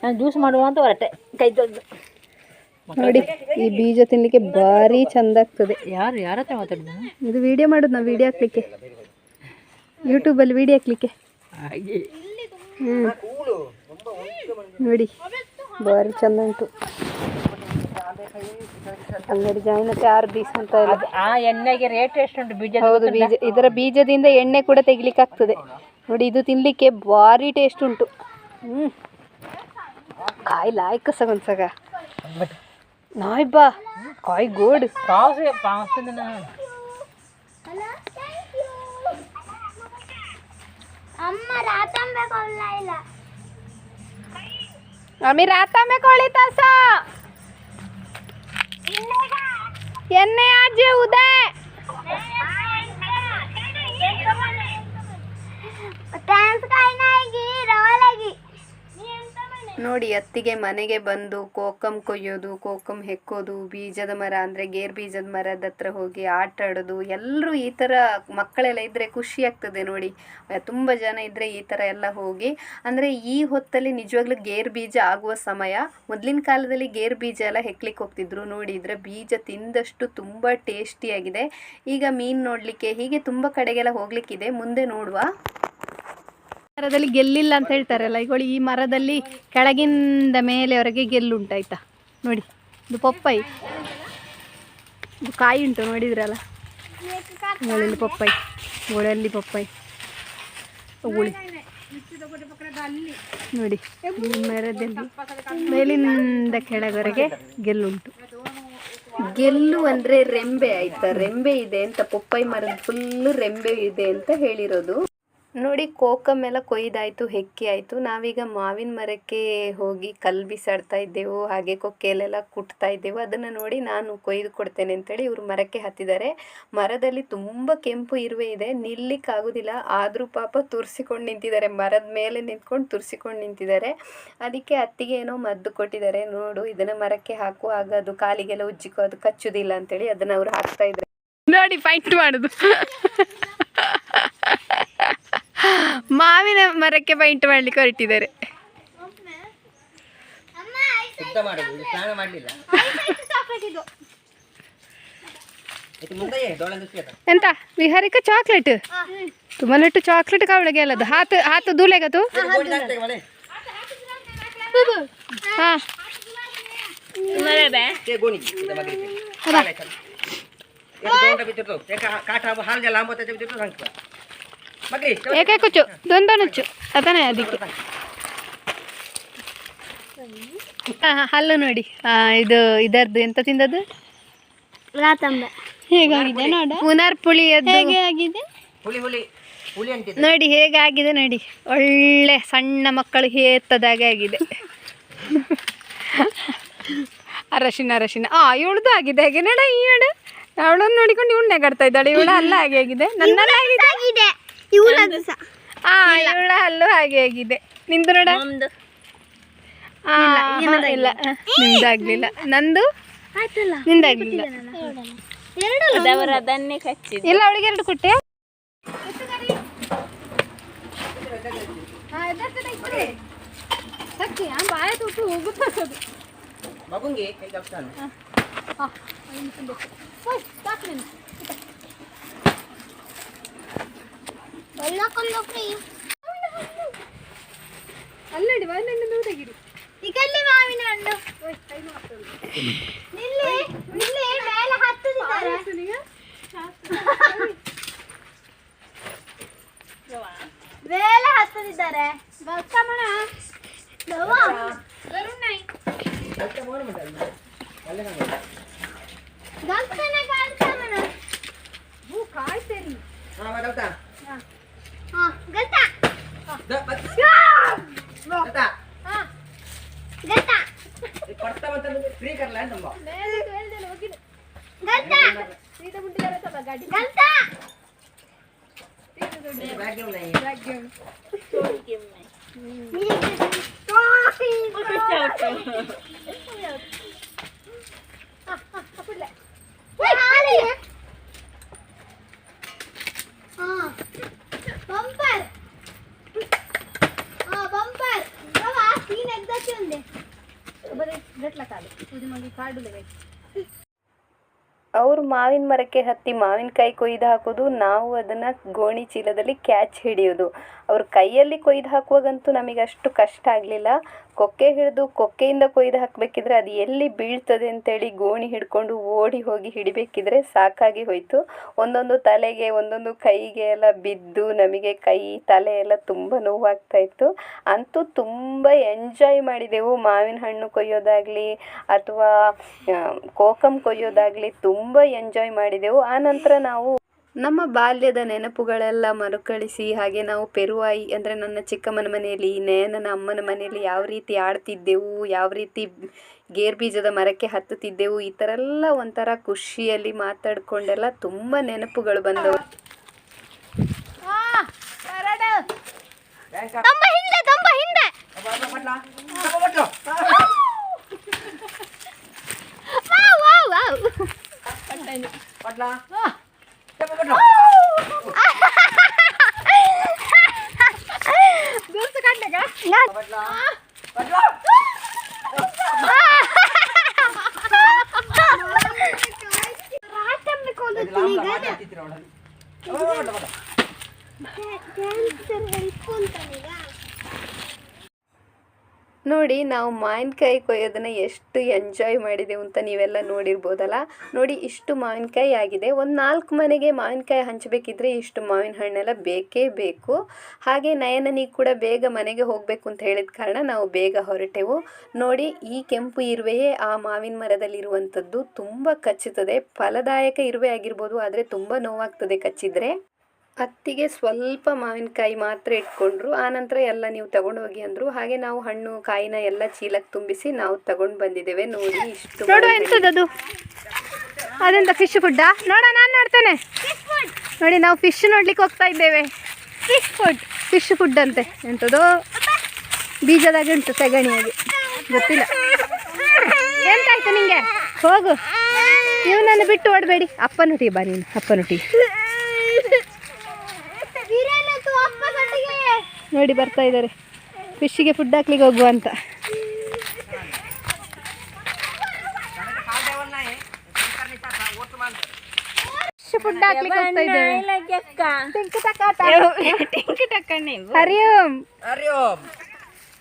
ನಾನು ಜ್ಯೂಸ್ ಮಾಡುವ ಅಂತ ಹೊರಟೆ. ಕೈ ತೊಳೆದು ನೋಡಿ ಈ ಬೀಜ ತಿನ್ನಲಿಕ್ಕೆ ಭಾರಿ ಚಂದ ಆಗ್ತದೆ. ಯಾರು ಯಾರ ಹತ್ರ ಮಾತಾಡಿದ? ಇದು ವಿಡಿಯೋ ಮಾಡೋದು ನಾವು. ವಿಡಿಯೋ ಹಾಕ್ಲಿಕ್ಕೆ ಯೂಟ್ಯೂಬಲ್ಲಿ ವಿಡಿಯೋ ಹಾಕ್ಲಿಕ್ಕೆ. ನೋಡಿ ಭಾರಿ ಚಂದ ಉಂಟು. ಅಂಗಡಿ ಜಾಯಿನತೆ 6 ದಿವಸ ಅಂತ ಇಲ್ಲ. ಆ ಎಣ್ಣೆಗೆ ರೇಟ್ ಎಷ್ಟುಂಟು ಬೀಜ? ಹೌದು ಬೀಜ. ಇದರ ಬೀಜದಿಂದ ಎಣ್ಣೆ ಕೂಡ ತೆಗಿಲಿಕ್ಕೆ ಆಗ್ತದೆ. ನೋಡಿ ಇದು ತಿನ್ನಲಿಕ್ಕೆ ಭಾರಿ ಟೇಸ್ಟ್ ಉಂಟು. ಕಾಯಿ ಲಾಯ್ಕ ಸಗನ್ಸಗ ನಾಯ್ ಬಾ ಕಾಯಿ ಗೋಡ್ ಅಮ್ಮ ರಾತಂಬೆ ಕೊಲ್ಲ ಇಲ್ಲ. आम्ही रातामे कोळी तसा एन्ने आज उदय ನೋಡಿ ಅತ್ತಿಗೆ ಮನೆಗೆ ಬಂದು ಕೋಕಮ್ ಕೊಯ್ಯೋದು, ಕೋಕಮ್ ಹೆಕ್ಕೋದು, ಬೀಜದ ಮರ ಅಂದರೆ ಗೇರ್ ಬೀಜದ ಮರದ ಹತ್ರ ಹೋಗಿ ಆಟ ಆಡೋದು. ಎಲ್ಲರೂ ಈ ಥರ ಮಕ್ಕಳೆಲ್ಲ ಇದ್ದರೆ ಖುಷಿ ಆಗ್ತದೆ ನೋಡಿ. ತುಂಬ ಜನ ಇದ್ದರೆ ಈ ಥರ ಎಲ್ಲ ಹೋಗಿ ಅಂದರೆ ಈ ಹೊತ್ತಲ್ಲಿ ನಿಜವಾಗ್ಲೂ ಗೇರ್ ಬೀಜ ಆಗುವ ಸಮಯ. ಮೊದಲಿನ ಕಾಲದಲ್ಲಿ ಗೇರ್ ಬೀಜ ಎಲ್ಲ ಹೆಕ್ಲಿಕ್ಕೆ ಹೋಗ್ತಿದ್ರು. ನೋಡಿ ಇದರ ಬೀಜ ತಿಂದಷ್ಟು ತುಂಬ ಟೇಸ್ಟಿಯಾಗಿದೆ. ಈಗ ಮೀನು ನೋಡಲಿಕ್ಕೆ ಹೀಗೆ ತುಂಬ ಕಡೆಗೆಲ್ಲ ಹೋಗ್ಲಿಕ್ಕಿದೆ. ಮುಂದೆ ನೋಡುವ. ಮರದಲ್ಲಿ ಗೆಲ್ಲಿಲ್ಲ ಅಂತ ಹೇಳ್ತಾರಲ್ಲ, ಈಗ ಈ ಮರದಲ್ಲಿ ಕೆಳಗಿಂದ ಮೇಲೆವರೆಗೆ ಗೆಲ್ಲುಂಟಾಯ್ತಾ ನೋಡಿ. ಇದು ಪಪ್ಪಾಯಿ, ಇದು ಕಾಯಿ ಉಂಟು ನೋಡಿದ್ರಲ್ಲ. ಗೋಳಲ್ಲಿ ಪಪ್ಪಾಯಿ, ಗೋಳಲ್ಲಿ ಪಪ್ಪಾಯಿ ಉಗುಳಿ ನೋಡಿ. ಈ ಮರದಲ್ಲಿ ಮೇಲಿನಿಂದ ಕೆಳಗವರೆಗೆ ಗೆಲ್ಲುಂಟು. ಗೆಲ್ಲು ಅಂದರೆ ರೆಂಬೆ ಆಯ್ತಾ. ರೆಂಬೆ ಇದೆ ಅಂತ, ಪಪ್ಪಾಯಿ ಮರದ ಫುಲ್ಲು ರೆಂಬೆ ಇದೆ ಅಂತ ಹೇಳಿರೋದು. ನೋಡಿ ಕೋಕಮ್ ಎಲ್ಲ ಕೊಯ್ದಾಯಿತು, ಹೆಕ್ಕಿ ಆಯಿತು. ನಾವೀಗ ಮಾವಿನ ಮರಕ್ಕೆ ಹೋಗಿ ಕಲ್ಲು ಬಿಸಾಡ್ತಾ ಇದ್ದೆವು, ಹಾಗೆ ಕೊಕ್ಕೆಯಲ್ಲೆಲ್ಲ ಕುಟ್ತಾ ಇದ್ದೆವು. ಅದನ್ನು ನೋಡಿ ನಾನು ಕೊಯ್ದು ಕೊಡ್ತೇನೆ ಅಂತೇಳಿ ಇವರು ಮರಕ್ಕೆ ಹತ್ತಿದ್ದಾರೆ. ಮರದಲ್ಲಿ ತುಂಬ ಕೆಂಪು ಇರುವೆ ಇದೆ, ನಿಲ್ಲಿಕ್ಕಾಗೋದಿಲ್ಲ. ಆದರೂ ಪಾಪ ತುರ್ಸಿಕೊಂಡು ನಿಂತಿದ್ದಾರೆ, ಮರದ ಮೇಲೆ ನಿಂತ್ಕೊಂಡು ತುರ್ಸಿಕೊಂಡು ನಿಂತಿದ್ದಾರೆ. ಅದಕ್ಕೆ ಅತ್ತಿಗೆ ಏನೋ ಮದ್ದು ಕೊಟ್ಟಿದ್ದಾರೆ. ನೋಡು ಇದನ್ನು ಮರಕ್ಕೆ ಹಾಕು, ಆಗ ಅದು ಕಾಲಿಗೆಲ್ಲ ಉಜ್ಜಿಕೋ, ಅದು ಕಚ್ಚುವುದಿಲ್ಲ ಅಂತೇಳಿ ಅದನ್ನು ಅವ್ರು ಹಾಕ್ತಾ ಇದ್ದಾರೆ. ನೋಡಿ ಫೈಟ್ ಮಾಡೋದು. ಮಾವಿನ ಮರಕ್ಕೆ ಪೈಂಟ್ ಮಾಡ್ಲಿಕ್ಕೆ ಹೊರಟಿದ್ದಾರೆ. ಎಂತ ವಿಹಾರಿಕ ಚಾಕ್ಲೇಟ್ तुम्हाला चाकलेट कावडे गेला हात हात धुले का तू ಹಾ ते गोणी इथं मागे ते. चालायचं. एक दोनदा बिचारतो. एका काठा हाल ज्या लांब होता त्या बिचारतो सांगतो. मागे, तेव्हा- ಏಕಾಕುಚ್ಚು ದೊಂದೊನುಚ್ಚು ಅತಾನೆ ಅದಕ್ಕೆ ಹಲ್ಲು ನೋಡಿ ಇದು ಇದರದ್ದು ಎಂತ ತಿಂದದ್ದು ರಾತಂಬೆ ಹೇಗಾಗಿದೆ ನೋಡ ಪುನರ್ ಪುಳಿ ಹೇಗೆ ಆಗಿದೆ ಹುಲಿ ಹುಲಿ ಹುಲಿ ಅಂತಿದ್ದೆ. ನೋಡಿ ಹೇಗಾಗಿದೆ ನೋಡಿ ಒಳ್ಳೆ ಸಣ್ಣ ಮಕ್ಕಳು ಹೇತ್ತದಾಗೆ ಆಗಿದೆ ಅರಶಿನ ಇವಳದು ಆಗಿದೆ ಹಾಗೆ ನೋಡ ಇವಳು ಅವಳನ್ನು ನೋಡಿಕೊಂಡು ಇವಳು ನೆಗಾಡ್ತಾ ಇದ್ದಾಳೆ ಇವಳ ಹಲ್ಲು ಹಾಗೆ ಆಗಿದೆ ನನ್ನೆಲ್ಲ ಆಗಿದೆ ಇವಳದು ಸಹ ಇವಳ ಹಲ್ಲು ಹಾಗೆ ಆಗಿದೆ ನಿಂದು ನೋಡ ಇಲ್ಲ ನಿಂದಾಗ್ಲಿಲ್ಲ ನಂದು ಆಯ್ತಲ್ಲ ನಿಂದಾಗ್ಲಿಲ್ಲ ಅದನ್ನೇ ಕಚ್ಚಿದ ಇಲ್ಲ ಅವಳಿಗೆ 2 ಕೊಟ್ಟೆ ಬಾಯ ತೊಟ್ಟು ಹೋಗುತ್ತದೆ ಮಗುಂಗೆ ಕೈ ಕಪ್ತಾನೆ. ಅಲ್ಲಡಿ ಬಾಯಿಲೆಣ್ಣೆ ದೂರಗಿರಿ ಈಗಲ್ಲಿ ಮಾವಿನ ಹಣ್ಣು ನಿಲ್ಲಿ ನಿಲ್ಲಿ ಮೇಲೆ ಹತ್ತುತ್ತಿದ್ದಾರೆ ಮೇಲೆ ಹತ್ತುತ್ತಿದ್ದಾರೆ ಬಕ್ಕಮ್ಮಣ ಗಲ್ತನ ಕಾಡ್ತಾಮಣ ಹೂ ಕಾಯ್ತೇರಿ ಹಾ, ಮಾತಾಡ್ತಾ? ಹಾ ಗಲ್ತ आता ಗಲ್ತ हे पडता म्हणतात फ्री करला ना तुम्ही. ಮೇಲೆ ಹೇಳ್ದೆಲ್ಲ ಹೋಗಿದೆ ಗಲ್ತ ಸೀದಾ ಮುಂಟಿದ್ದಾರೆ ತಪ್ಪ ಗಾಡಿ ಗಲ್ತ बॅग घेऊन नाही. ಬ್ಯಾಗ್ घेऊन ಬಂಪರ್ ಬಂಪರ್ तीन एकदाचे होते बरे घेतला काढ तुझी मग काढू दे ಅವರು ಮಾವಿನ ಮರಕ್ಕೆ ಹತ್ತಿ ಮಾವಿನಕಾಯಿ ಕೊಯ್ದು ಹಾಕೋದು, ನಾವು ಅದನ್ನು ಗೋಣಿ ಚೀಲದಲ್ಲಿ ಕ್ಯಾಚ್ ಹಿಡಿಯೋದು. ಅವ್ರ ಕೈಯಲ್ಲಿ ಕೊಯ್ದು ಹಾಕುವಾಗಂತೂ ನಮಗೆ ಅಷ್ಟು ಕಷ್ಟ ಆಗಲಿಲ್ಲ. ಕೊಕ್ಕೆ ಹಿಡಿದು ಕೊಕ್ಕೆಯಿಂದ ಕೊಯ್ದು ಹಾಕಬೇಕಿದ್ರೆ ಅದು ಎಲ್ಲಿ ಬೀಳ್ತದೆ ಅಂತೇಳಿ ಗೋಣಿ ಹಿಡ್ಕೊಂಡು ಓಡಿ ಹೋಗಿ ಹಿಡಿಬೇಕಿದ್ರೆ ಸಾಕಾಗಿ ಹೋಯಿತು. ಒಂದೊಂದು ತಲೆಗೆ ಒಂದೊಂದು ಕೈಗೆ ಎಲ್ಲ ಬಿದ್ದು ನಮಗೆ ಕೈ ತಲೆ ಎಲ್ಲ ತುಂಬ ನೋವಾಗ್ತಾಯಿತ್ತು. ಅಂತೂ ತುಂಬ ಎಂಜಾಯ್ ಮಾಡಿದೆವು. ಮಾವಿನ ಹಣ್ಣು ಕೊಯ್ಯೋದಾಗಲಿ ಅಥವಾ ಕೋಕಮ್ ಕೊಯ್ಯೋದಾಗಲಿ ತುಂಬ ಎಂಜಾಯ್ ಮಾಡಿದೆವು. ಆನಂತರ ನಾವು ನಮ್ಮ ಬಾಲ್ಯದ ನೆನಪುಗಳೆಲ್ಲ ಮರುಕಳಿಸಿ ಹಾಗೆ ನಾವು ಪೆರುವಾಯಿ ಅಂದರೆ ನನ್ನ ಚಿಕ್ಕಮ್ಮನ ಮನೆಯಲ್ಲಿ, ನಯನನ ಅಮ್ಮನ ಮನೆಯಲ್ಲಿ ಯಾವ ರೀತಿ ಆಡ್ತಿದ್ದೆವು, ಯಾವ ರೀತಿ ಗೇರು ಬೀಜದ ಮರಕ್ಕೆ ಹತ್ತುತ್ತಿದ್ದೆವು, ಈ ಥರ ಎಲ್ಲ ಒಂಥರ ಖುಷಿಯಲ್ಲಿ ಮಾತಾಡ್ಕೊಂಡೆಲ್ಲ ತುಂಬ ನೆನಪುಗಳು ಬಂದವು. ತುಂಬ ಹಿಂದೆ पडला. चला पडलो. ವಾವ್ ವಾವ್ पडला. चला पडलो. दूरचं काढलं का पडला. पडलो. राहते कोण लांब लांब जाती ती रोडा. पडलो पडलो. ನೋಡಿ ನಾವು ಮಾವಿನಕಾಯಿ ಕೊಯ್ಯೋದನ್ನು ಎಷ್ಟು ಎಂಜಾಯ್ ಮಾಡಿದೆವು ಅಂತ ನೀವೆಲ್ಲ ನೋಡಿರ್ಬೋದಲ್ಲ. ನೋಡಿ ಇಷ್ಟು ಮಾವಿನಕಾಯಿ ಆಗಿದೆ. ಒಂದು 4 ಮನೆಗೆ ಮಾವಿನಕಾಯಿ ಹಂಚಬೇಕಿದ್ರೆ ಇಷ್ಟು ಮಾವಿನ ಹಣ್ಣೆಲ್ಲ ಬೇಕೇ ಬೇಕು. ಹಾಗೆ ನಯನನಿಗೆ ಕೂಡ ಬೇಗ ಮನೆಗೆ ಹೋಗಬೇಕು ಅಂತ ಹೇಳಿದ ಕಾರಣ ನಾವು ಬೇಗ ಹೊರಟೆವು. ನೋಡಿ ಈ ಕೆಂಪು ಇರುವೆಯೇ ಆ ಮಾವಿನ ಮರದಲ್ಲಿರುವಂಥದ್ದು. ತುಂಬ ಕಚ್ಚುತ್ತದೆ. ಫಲದಾಯಕ ಇರುವೆ ಆಗಿರ್ಬೋದು, ಆದರೆ ತುಂಬ ನೋವಾಗ್ತದೆ ಕಚ್ಚಿದರೆ. ಅತ್ತಿಗೆ ಸ್ವಲ್ಪ ಮಾವಿನಕಾಯಿ ಮಾತ್ರ ಇಟ್ಕೊಂಡ್ರು. ಆನಂತರ ಎಲ್ಲ ನೀವು ತಗೊಂಡು ಹೋಗಿ ಅಂದರು. ಹಾಗೆ ನಾವು ಹಣ್ಣು ಕಾಯಿನ ಎಲ್ಲ ಚೀಲಕ್ಕೆ ತುಂಬಿಸಿ ನಾವು ತಗೊಂಡು ಬಂದಿದ್ದೇವೆ. ನೋಡಿ ಇಷ್ಟು ನೋಡುವ ಎಂಥದ್ದು ಅದೆಂತ ಫಿಶ್ ಫುಡ್ಡ ನೋಡ ನಾನು ನೋಡ್ತೇನೆ. ನೋಡಿ ನಾವು ಫಿಶ್ ನೋಡ್ಲಿಕ್ಕೆ ಹೋಗ್ತಾ ಇದ್ದೇವೆ. ಫಿಶ್ ಫುಡ್ ಅಂತೆ ಎಂಥದ್ದು ಬೀಜದಾಗೆ ಉಂಟು ಸೆಗಣಿಯಾಗಿ ಗೊತ್ತಿಲ್ಲ. ಎಂತಾಯ್ತು ನಿಂಗೆ? ಹೋಗು, ನೀವು ನನ್ನ ಬಿಟ್ಟು ಓಡಬೇಡಿ. ಅಪ್ಪನೊಟ್ಟಿಗೆ ಬಾ ನೀನು, ಅಪ್ಪನೊಟ್ಟಿಗೆ. ನೋಡಿ ಬರ್ತಾ ಇದ್ದಾರೆ ಫಿಶ್ಗೆ ಫುಡ್ ಹಾಕ್ಲಿಕ್ಕೆ ಹೋಗುವ ಅಂತ. ಫುಡ್ ಹಾಕ್ಲಿಕ್ಕೆ ಹೋಗ್ತಾ ಇದ್ದೇವೆ. ಹರಿ ಓಂ. हरिओम.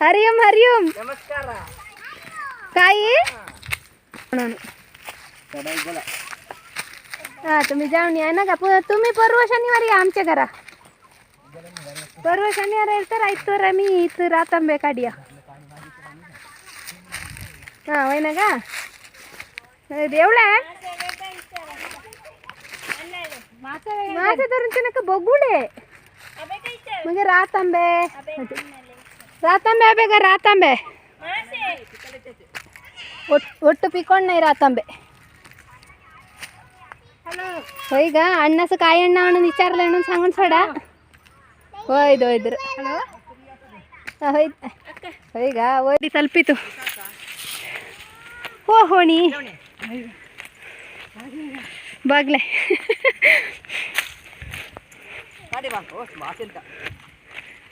हरिओम हरिओम नमस्कार काय सदाई बोला हा तुम्ही जाऊन या ना का तुम्ही परवा शनिवारी या आमच्या घरा परवा शनिवार तर आयतवार आम्ही इथं रातांबे काढूया हा होय ना का एवढा माझ्या धरून नका बघुळे म्हणजे रातांबे रातांबे ಬೇಗ ರಾತಾಂಬೆ ಒಟ್ಟು ಪಿಕೊಂಡು नाही रातांबे होय का अण्णाचं काय अण्णा म्हणून विचारलं म्हणून सांगून सोडा होय होयद्र होय होय का वरी तलपिತು हो होणी बागले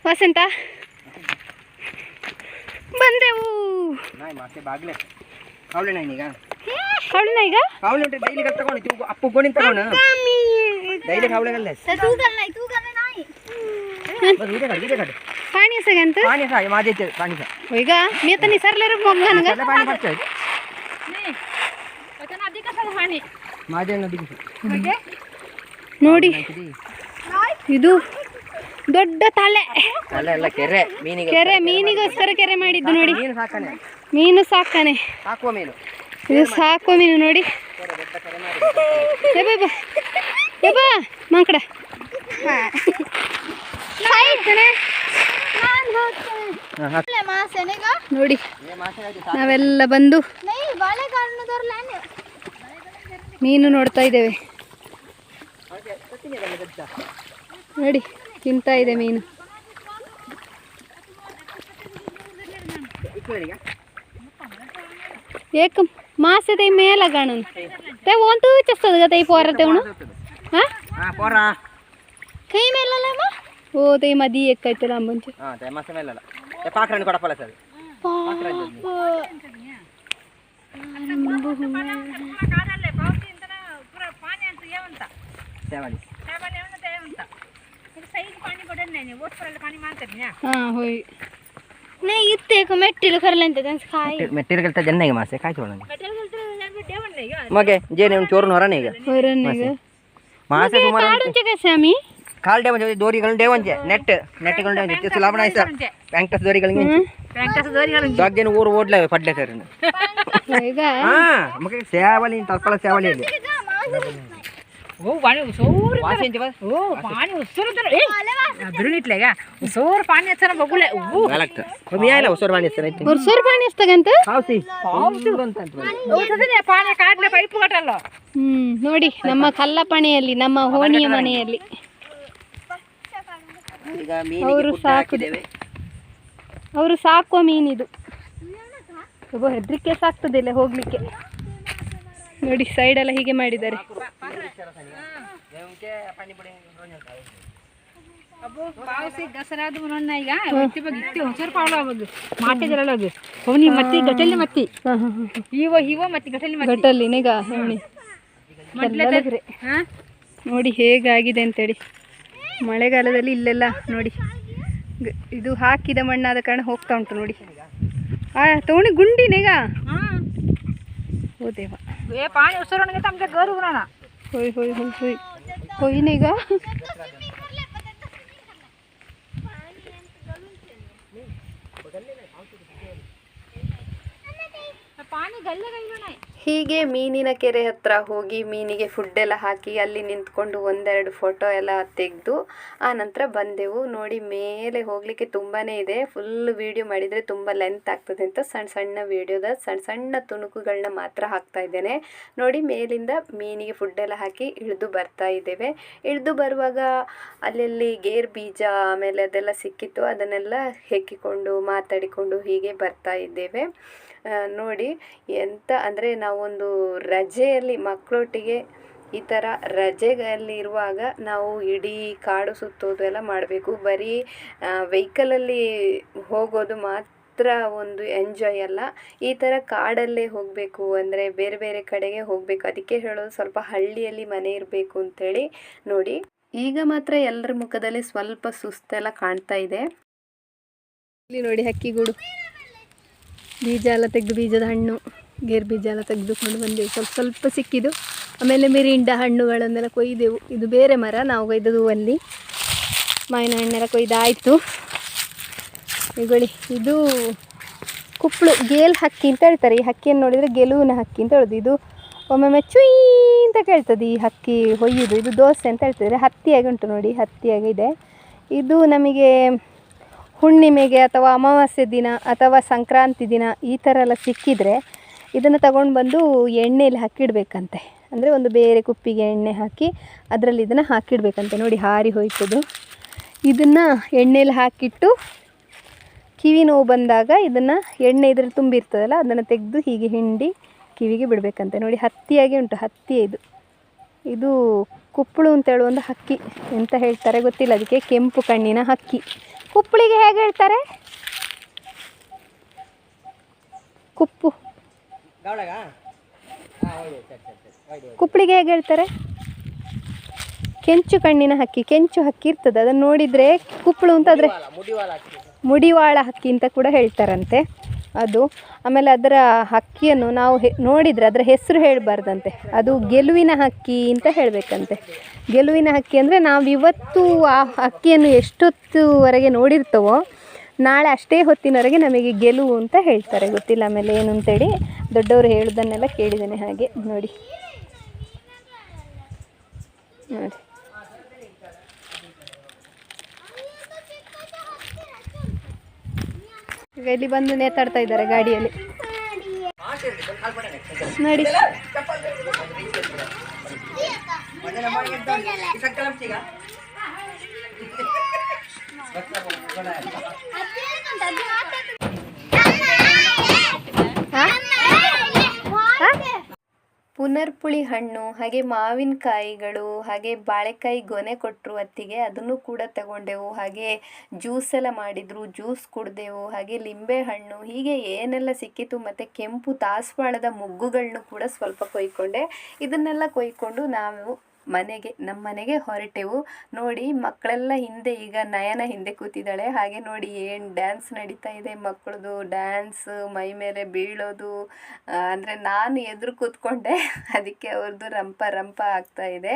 ವಸಂತ ಬಂದೆವು नाही मासे बागले कावले नाही निघा काढू नाही का कावले उठे डेली करता कोणी तू अप्पू कोणी तरुण डेली कावले घाललेस तू कर नाही बस उद्या काढ पाणी असं घालत पाणी सा माझे इथे पाणी सा होय का मी आता निसरले रे मग घाण त्याला पाणी पडतंय माझे नदी ನೋಡಿ ಇದು ದೊಡ್ಡ ತಲೆ ಅಲ್ಲ ಅಲ್ಲ ಕೆರೆ ಮೀನಿಗೆ ಕೆರೆ ಮೀನಿಗೋಸ್ಕರ ಕೆರೆ ಮಾಡಿದ್ದು ನೋಡಿ ಮೀನು ಸಾಕನೆ ಮೀನು ಸಾಕಾನೆ ಹಾಕುವ ಮೀನು ಇದು ಸಾಕೋ ಮೀನು ನೋಡಿ ಮಂಕಡ ನೋಡಿ ನಾವೆಲ್ಲ ಬಂದು ಮೀನು ನೋಡ್ತಾ ಇದ್ದೇವೆ ನೋಡಿ ತಿಂತಾ ಇದೆ ಮೀನು एक मास ते मेला गाणून ते ओन तू विचारतात का ते पोरा तेवढं हा हा पोरा काही मेला मग हो ते मध्ये एक काय तर लांबूनचे हा ते मासे मेलाला ते पाखराने कोडापाला सर हा होय नाही इथे एक मेट्टीला खरलं त्यांचं काय ಮೆಟೀರಿಯಲ್ ಕಲ್ತ ಜನ್ನ ಈಗ ಮಾಸೆ ಕಾಯ್ತು ಮಗೆ जे नेऊन चोरून होरा नाही का बरं नाही ग मासे तुम्हाला काढूनचे कसे आम्ही काल म्हणजे दोरी घालून ठेवायचे नेट घालून ठेवायचे ते लाभ नाही सर पॅन्टस दोरी घालून दोघ जण ऊर ओढला पडले सर होय का हा मग सेवाली तलपला सेवाली हो पाणी उसोर वासेंचे बस हो पाणी उसोर तर ए धरून इटले का उसोर पाणी असताना बघूले लागतं मी यायला उसोर पाणी असतं नाही वर्षभर पाणी असतं का ಅಂತ पावसी ಪಾನಿ ಕಾಡ್ಲೆ ಪೈಪ್ ಕಟ್ಟಲ್ಲ ನೋಡಿ ನಮ್ಮ ಕಲ್ಲಪಣೆಯಲ್ಲಿ ನಮ್ಮ ಹೋಣಿಯ ಮನೆಯಲ್ಲಿ ಈಗ ಮೀನಿಗೆ ಫುಡ್ ಹಾಕಿದ್ದೇವೆ ಅವರು ಸಾಕುವ ಮೀನಿದು ಒಬ್ಬ ಹೆದ್ರಿಕೆ ಸಾಕ್ತದಿಲ್ಲ ಹೋಗ್ಲಿಕ್ಕೆ ನೋಡಿ ಸೈಡ್ ಎಲ್ಲ ಹೀಗೆ ಮಾಡಿದ್ದಾರೆ ಅಬ್ಬೋ ಪಾವಸಿ ದಸರಾದು म्हणून नाही का इथे बघ इथे होसर पावला बघ माटे जरा लग होनी मत्ती गटली मत्ती हिव मत्ती गटली मत्ती ಗಟ್ಟಲ್ಲಿ ನಿಗ ನೋಡಿ ನೋಡಿ ಹೇಗಾಗಿದೆ ಅಂತೇಳಿ ಮಳೆಗಾಲದಲ್ಲಿ ಇಲ್ಲೆಲ್ಲ ನೋಡಿ ಇದು ಹಾಕಿದ ಮಣ್ಣಾದ ಕಾರಣ ಹೋಗ್ತಾ ಉಂಟು ನೋಡಿ ತೋಣಿ ಗುಂಡಿನೇಗ ಓ ದೇವ ए पाणी उसरवणे तर आमच्या घर उघडा ना होय होय होय होय होई नाही का पाणी गल्ले गल्ले नाही ಹೀಗೆ ಮೀನಿನ ಕೆರೆ ಹತ್ರ ಹೋಗಿ ಮೀನಿಗೆ ಫುಡ್ ಎಲ್ಲ ಹಾಕಿ ಅಲ್ಲಿ ನಿಂತ್ಕೊಂಡು ಒಂದೆರಡು ಫೋಟೋ ಎಲ್ಲ ತೆಗೆದು ಆ ನಂತರ ಬಂದೆವು ನೋಡಿ ಮೇಲೆ ಹೋಗಲಿಕ್ಕೆ ತುಂಬಾ ಇದೆ ಫುಲ್ ವಿಡಿಯೋ ಮಾಡಿದರೆ ತುಂಬ ಲೆಂತ್ ಆಗ್ತದೆ ಅಂತ ಸಣ್ಣ ಸಣ್ಣ ವಿಡಿಯೋದ ಸಣ್ಣ ಸಣ್ಣ ತುಣುಕುಗಳನ್ನ ಮಾತ್ರ ಹಾಕ್ತಾ ಇದ್ದೇನೆ ನೋಡಿ ಮೇಲಿಂದ ಮೀನಿಗೆ ಫುಡ್ ಎಲ್ಲ ಹಾಕಿ ಇಳಿದು ಬರ್ತಾ ಇದ್ದೇವೆ ಇಳಿದು ಬರುವಾಗ ಅಲ್ಲಲ್ಲಿ ಗೇರ್ ಬೀಜ ಆಮೇಲೆ ಅದೆಲ್ಲ ಸಿಕ್ಕಿತ್ತು ಅದನ್ನೆಲ್ಲ ಹೆಕ್ಕಿಕೊಂಡು ಮಾತಾಡಿಕೊಂಡು ಹೀಗೆ ಬರ್ತಾ ಇದ್ದೇವೆ ನೋಡಿ ಎಂತ ಅಂದರೆ ನಾವೊಂದು ರಜೆಯಲ್ಲಿ ಮಕ್ಕಳೊಟ್ಟಿಗೆ ಈ ಥರ ರಜೆಯಲ್ಲಿ ಇರುವಾಗ ನಾವು ಇಡೀ ಕಾಡು ಸುತ್ತೋದು ಎಲ್ಲ ಮಾಡಬೇಕು ಬರೀ ವೆಹಿಕಲಲ್ಲಿ ಹೋಗೋದು ಮಾತ್ರ ಒಂದು ಎಂಜಾಯ್ ಅಲ್ಲ ಈ ಥರ ಕಾಡಲ್ಲೇ ಹೋಗಬೇಕು ಅಂದರೆ ಬೇರೆ ಬೇರೆ ಕಡೆಗೆ ಹೋಗಬೇಕು ಅದಕ್ಕೆ ಹೇಳೋದು ಸ್ವಲ್ಪ ಹಳ್ಳಿಯಲ್ಲಿ ಮನೆ ಇರಬೇಕು ಅಂಥೇಳಿ ನೋಡಿ ಈಗ ಮಾತ್ರ ಎಲ್ಲರ ಮುಖದಲ್ಲಿ ಸ್ವಲ್ಪ ಸುಸ್ತೆಲ್ಲ ಕಾಣ್ತಾ ಇದೆ ಇಲ್ಲಿ ನೋಡಿ ಹಕ್ಕಿಗೂಡು. ಬೀಜ ಎಲ್ಲ ತೆಗೆದು, ಬೀಜದ ಹಣ್ಣು, ಗೇರು ಬೀಜ ಎಲ್ಲ ತೆಗೆದುಕೊಂಡು ಬಂದೆವು. ಸ್ವಲ್ಪ ಸಿಕ್ಕಿದ್ದು. ಆಮೇಲೆ ಮಿರಿಂಡ ಹಣ್ಣುಗಳನ್ನೆಲ್ಲ ಕೊಯ್ದೆವು. ಇದು ಬೇರೆ ಮರ, ನಾವು ಕೊಯ್ದದ್ದು ಅಲ್ಲಿ. ಮಾವಿನ ಹಣ್ಣೆಲ್ಲ ಕೊಯ್ದಾಯಿತು. ಇಗೊಳ್ಳಿ, ಇದು ಕುಪ್ಪಳು ಗೇಲ್ ಹಕ್ಕಿ ಅಂತ ಹೇಳ್ತಾರೆ. ಈ ಹಕ್ಕಿಯನ್ನು ನೋಡಿದರೆ ಗೆಲುವಿನ ಹಕ್ಕಿ ಅಂತ ಹೇಳೋದು. ಇದು ಒಮ್ಮೊಮ್ಮೆ ಚುಯ್ ಅಂತ ಕೇಳ್ತದೆ ಈ ಹಕ್ಕಿ ಹೊಯ್ಯುವುದು. ಇದು ದೋಸೆ ಅಂತ ಹೇಳ್ತಿದ್ರೆ ಹತ್ತಿಯಾಗಿ ಉಂಟು ನೋಡಿ, ಹತ್ತಿಯಾಗಿದೆ. ಇದು ನಮಗೆ ಹುಣ್ಣಿಮೆಗೆ ಅಥವಾ ಅಮಾವಾಸ್ಯೆ ದಿನ ಅಥವಾ ಸಂಕ್ರಾಂತಿ ದಿನ ಈ ಥರ ಎಲ್ಲ ಸಿಕ್ಕಿದರೆ ಇದನ್ನು ತಗೊಂಡು ಬಂದು ಎಣ್ಣೆಯಲ್ಲಿ ಹಾಕಿಡಬೇಕಂತೆ. ಅಂದರೆ ಒಂದು ಬೇರೆ ಕುಪ್ಪಿಗೆ ಎಣ್ಣೆ ಹಾಕಿ ಅದರಲ್ಲಿ ಇದನ್ನು ಹಾಕಿಡಬೇಕಂತೆ. ನೋಡಿ ಹಾರಿ ಹೋಯ್ತದು. ಇದನ್ನು ಎಣ್ಣೆಯಲ್ಲಿ ಹಾಕಿಟ್ಟು ಕಿವಿ ನೋವು ಬಂದಾಗ ಇದನ್ನು ಎಣ್ಣೆ ಇದರಲ್ಲಿ ತುಂಬಿರ್ತದಲ್ಲ ಅದನ್ನು ತೆಗೆದು ಹೀಗೆ ಹಿಂಡಿ ಕಿವಿಗೆ ಬಿಡಬೇಕಂತೆ. ನೋಡಿ ಹತ್ತಿಯಾಗಿ ಉಂಟು, ಹತ್ತಿ ಇದು. ಇದು ಕುಪ್ಪಳು ಅಂತ ಹೇಳುವ ಒಂದು ಹಕ್ಕಿ. ಎಂತ ಹೇಳ್ತಾರೆ ಗೊತ್ತಿಲ್ಲ ಅದಕ್ಕೆ. ಕೆಂಪು ಕಣ್ಣಿನ ಹಕ್ಕಿ. ಕುಪ್ಪಳಿಗೆ ಹೇಗೆ ಹೇಳ್ತಾರೆ? ಕುಪ್ಪು. ಕುಪ್ಪಳಿಗೆ ಹೇಗೆ ಹೇಳ್ತಾರೆ? ಕೆಂಚು ಕಣ್ಣಿನ ಹಕ್ಕಿ. ಕೆಂಚು ಹಕ್ಕಿ ಇರ್ತದೆ, ಅದನ್ನು ನೋಡಿದರೆ ಕುಪ್ಪಳು ಅಂತ ಆದರೆ ಮುಡಿವಾಳ ಹಕ್ಕಿ ಅಂತ ಕೂಡ ಹೇಳ್ತಾರಂತೆ ಅದು. ಆಮೇಲೆ ಅದರ ಹಕ್ಕಿಯನ್ನು ನಾವು ನೋಡಿದರೆ ಅದರ ಹೆಸರು ಹೇಳಬಾರ್ದಂತೆ. ಅದು ಗೆಲುವಿನ ಹಕ್ಕಿ ಅಂತ ಹೇಳಬೇಕಂತೆ. ಗೆಲುವಿನ ಹಕ್ಕಿ ಅಂದರೆ ನಾವು ಇವತ್ತು ಆ ಹಕ್ಕಿಯನ್ನು ಎಷ್ಟೊತ್ತುವರೆಗೆ ನೋಡಿರ್ತವೋ ನಾಳೆ ಅಷ್ಟೇ ಹೊತ್ತಿನವರೆಗೆ ನಮಗೆ ಗೆಲುವು ಅಂತ ಹೇಳ್ತಾರೆ. ಗೊತ್ತಿಲ್ಲ ಆಮೇಲೆ ಏನು ಅಂತೇಳಿ, ದೊಡ್ಡವರು ಹೇಳೋದನ್ನೆಲ್ಲ ಕೇಳಿದ್ದೇನೆ ಹಾಗೆ. ನೋಡಿ ನೋಡಿ ಈಗ ಇಲ್ಲಿ ಬಂದು ನೇತಾಡ್ತಾ ಇದ್ದಾರೆ ಗಾಡಿಯಲ್ಲಿ ನೋಡಿ. ಪುನರ್ಪುಳಿ ಹಣ್ಣು, ಹಾಗೆ ಮಾವಿನಕಾಯಿಗಳು, ಹಾಗೆ ಬಾಳೆಕಾಯಿ ಗೊನೆ ಕೊಟ್ಟರು ಅತ್ತಿಗೆ, ಅದನ್ನು ಕೂಡ ತಗೊಂಡೆವು. ಹಾಗೆ ಜ್ಯೂಸ್ ಎಲ್ಲ ಮಾಡಿದರು, ಜ್ಯೂಸ್ ಕುಡಿದೆವು. ಹಾಗೆ ಲಿಂಬೆ ಹಣ್ಣು, ಹೀಗೆ ಏನೆಲ್ಲ ಸಿಕ್ಕಿತು. ಮತ್ತು ಕೆಂಪು ದಾಸವಾಳದ ಮೊಗ್ಗುಗಳನ್ನು ಕೂಡ ಸ್ವಲ್ಪ ಕೊಯ್ಕೊಂಡೆ. ಇದನ್ನೆಲ್ಲ ಕೊಯ್ಕೊಂಡು ನಾವು ನಮ್ಮ ಮನೆಗೆ ಹೊರಟೆವು. ನೋಡಿ ಮಕ್ಕಳೆಲ್ಲ ಹಿಂದೆ, ಈಗ ನಯನ ಹಿಂದೆ ಕೂತಿದ್ದಾಳೆ. ಹಾಗೆ ನೋಡಿ ಏನು ಡ್ಯಾನ್ಸ್ ನಡೀತಾ ಇದೆ ಮಕ್ಕಳದು. ಡ್ಯಾನ್ಸ್, ಮೈ ಮೇಲೆ ಬೀಳೋದು, ಅಂದರೆ ನಾನು ಎದುರು ಕೂತ್ಕೊಂಡೆ, ಅದಕ್ಕೆ ಅವ್ರದ್ದು ರಂಪ ರಂಪ ಆಗ್ತಾ ಇದೆ.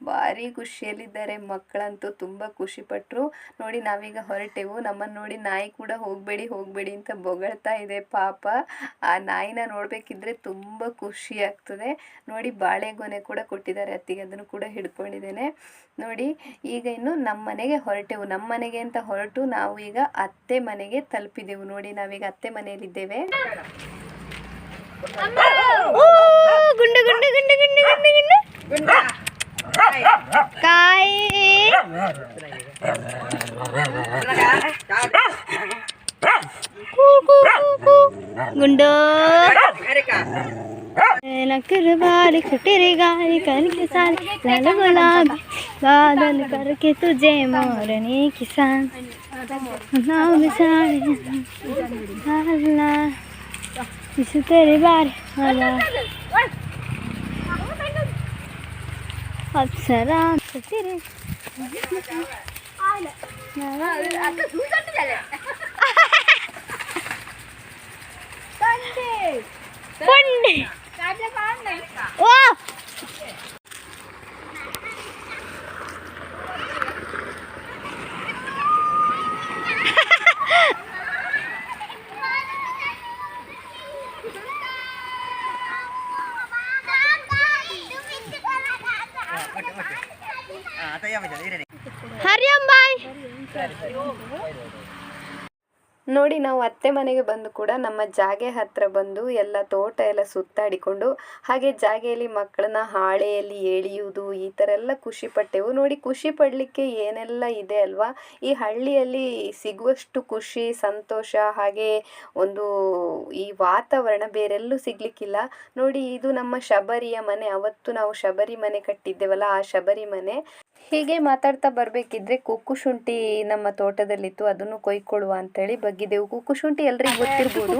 ಭಾರಿ ಖುಷಿಯಲ್ಲಿದ್ದಾರೆ ಮಕ್ಕಳಂತೂ, ತುಂಬ ಖುಷಿಪಟ್ಟರು. ನೋಡಿ ನಾವೀಗ ಹೊರಟೆವು. ನಮ್ಮನ್ನು ನೋಡಿ ನಾಯಿ ಕೂಡ ಹೋಗಬೇಡಿ ಹೋಗಬೇಡಿ ಅಂತ ಬೊಗಳ್ತಾ ಇದೆ ಪಾಪ. ಆ ನಾಯಿನ ನೋಡಬೇಕಿದ್ರೆ ತುಂಬ ಖುಷಿ ಆಗ್ತದೆ. ನೋಡಿ ಬಾಳೆಗೊನೆ ಕೂಡ ಕೊಟ್ಟಿದ್ದಾರೆ ಅತ್ತಿಗೆ, ಅದನ್ನು ಕೂಡ ಹಿಡ್ಕೊಂಡಿದ್ದೇನೆ. ನೋಡಿ ಈಗ ಇನ್ನು ನಮ್ಮ ಮನೆಗೆ ಹೊರಟೆವು. ನಮ್ಮ ಮನೆಗೆ ಅಂತ ಹೊರಟು ನಾವು ಈಗ ಅತ್ತೆ ಮನೆಗೆ ತಲುಪಿದೆವು. ನೋಡಿ ನಾವೀಗ ಅತ್ತೆ ಮನೆಯಲ್ಲಿದ್ದೇವೆ. ಗುಂಡು ಗುಂಡು ಗುಂಡು ಗುಂಡು ಗುಂಡು ಗುಂಡು ಕಾಯಿ ಗುಂಡು लकर बारी खटेरे गाली करके साली लाल गुलाब बादल करके तुझे मोरने किसान नाव बिसारे अल्लाह इस तेरे बारे अल्लाह अप्सरा तेरे ओ हरिओम बाय ನೋಡಿ ನಾವು ಅತ್ತೆ ಮನೆಗೆ ಬಂದು ಕೂಡ ನಮ್ಮ ಜಾಗೆ ಹತ್ರ ಬಂದು ಎಲ್ಲ ತೋಟ ಎಲ್ಲ ಸುತ್ತಾಡಿಕೊಂಡು ಹಾಗೆ ಜಾಗೆಯಲ್ಲಿ ಮಕ್ಕಳನ್ನ ಹಾಳೆಯಲ್ಲಿ ಎಳೆಯುವುದು ಈ ಥರ ಎಲ್ಲ ಖುಷಿ ಪಟ್ಟೆವು. ನೋಡಿ ಖುಷಿ ಪಡಲಿಕ್ಕೆ ಏನೆಲ್ಲ ಇದೆ ಅಲ್ವಾ. ಈ ಹಳ್ಳಿಯಲ್ಲಿ ಸಿಗುವಷ್ಟು ಖುಷಿ ಸಂತೋಷ ಹಾಗೆ ಒಂದು ಈ ವಾತಾವರಣ ಬೇರೆಲ್ಲೂ ಸಿಗ್ಲಿಕ್ಕಿಲ್ಲ. ನೋಡಿ ಇದು ನಮ್ಮ ಶಬರಿಯ ಮನೆ. ಅವತ್ತು ನಾವು ಶಬರಿ ಮನೆ ಕಟ್ಟಿದ್ದೇವಲ್ಲ ಆ ಶಬರಿ ಮನೆ. ಹೀಗೆ ಮಾತಾಡ್ತಾ ಬರಬೇಕಿದ್ರೆ ಕುಕ್ಕು ಶುಂಠಿ ನಮ್ಮ ತೋಟದಲ್ಲಿತ್ತು, ಅದನ್ನು ಕೊಯ್ಕೊಳ್ಳುವ ಅಂತೇಳಿ ಬಗ್ಗಿದ್ದೆವು. ಕುಕ್ಕು ಶುಂಠಿ ಎಲ್ರಿಗೂ ಗೊತ್ತಿರ್ಬೋದು.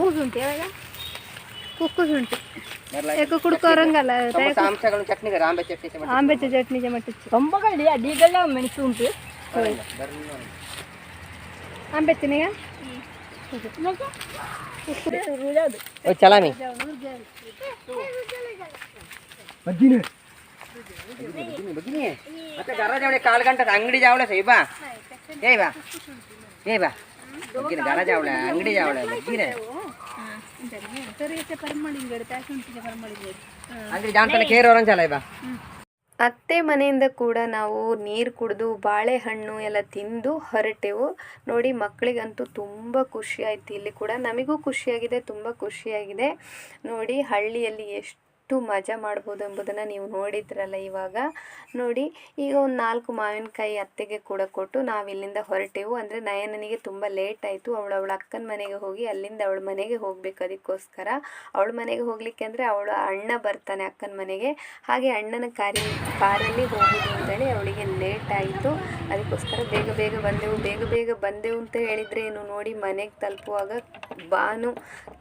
ಕುಕ್ಕು ಶುಂಠಿ ಯಾಕೆ ಕುಡ್ಕೋರಂಗಲ್ಲ ಆಂಬೆ ಚಟ್ನಿ ಮಟ್ಟಿಚ್ಚು ಕಂಬಗಳಿ ಅಡಿಗೆಲ್ಲ ಮೆಣಸು ಉಂಟು ಆಂಬೆ ತಿನ್ನೀಗ ओ चला मी begini आता घरा जेवढे काल घंटा अंगडी जावला साहेब बा ए बा begini घरा जावला अंगडी जावला begini अंगडी जानतने केर वरन चला बा ಅತ್ತೆ ಮನೆಯಿಂದ ಕೂಡ ನಾವು ನೀರು ಕುಡಿದು ಬಾಳೆಹಣ್ಣು ಎಲ್ಲ ತಿಂದು ಹೊರಟೆವು. ನೋಡಿ ಮಕ್ಕಳಿಗಂತೂ ತುಂಬ ಖುಷಿ ಆಯಿತು. ಇಲ್ಲಿ ಕೂಡ ನಮಗೂ ಖುಷಿಯಾಗಿದೆ, ತುಂಬ ಖುಷಿಯಾಗಿದೆ. ನೋಡಿ ಹಳ್ಳಿಯಲ್ಲಿ ಎಷ್ಟು ಮಜಾ ಮಾಡ್ಬೋದು ಎಂಬುದನ್ನು ನೀವು ನೋಡಿದ್ರಲ್ಲ. ಇವಾಗ ನೋಡಿ ಈಗ ಒಂದು 4 ಮಾವಿನಕಾಯಿ ಅತ್ತೆಗೆ ಕೂಡ ಕೊಟ್ಟು ನಾವು ಇಲ್ಲಿಂದ ಹೊರಟೆವು. ಅಂದರೆ ನಯನನಿಗೆ ತುಂಬ ಲೇಟ್ ಆಯಿತು. ಅವಳ ಅಕ್ಕನ ಮನೆಗೆ ಹೋಗಿ ಅಲ್ಲಿಂದ ಅವಳ ಮನೆಗೆ ಹೋಗಬೇಕು. ಅದಕ್ಕೋಸ್ಕರ ಅವಳ ಮನೆಗೆ ಹೋಗಲಿಕ್ಕೆ ಅಂದರೆ ಅವಳ ಅಣ್ಣ ಬರ್ತಾನೆ ಅಕ್ಕನ ಮನೆಗೆ. ಹಾಗೆ ಅಣ್ಣನ ಕಾರಲ್ಲಿ ಹೋಗೋದು ಅಂತೇಳಿ ಅವಳಿಗೆ ಲೇಟ್ ಆಯಿತು. ಅದಕ್ಕೋಸ್ಕರ ಬೇಗ ಬಂದೆವು ಅಂತ ಹೇಳಿದರೆ ಏನು ನೋಡಿ ಮನೆಗೆ ತಲುಪುವಾಗ ಬಾನು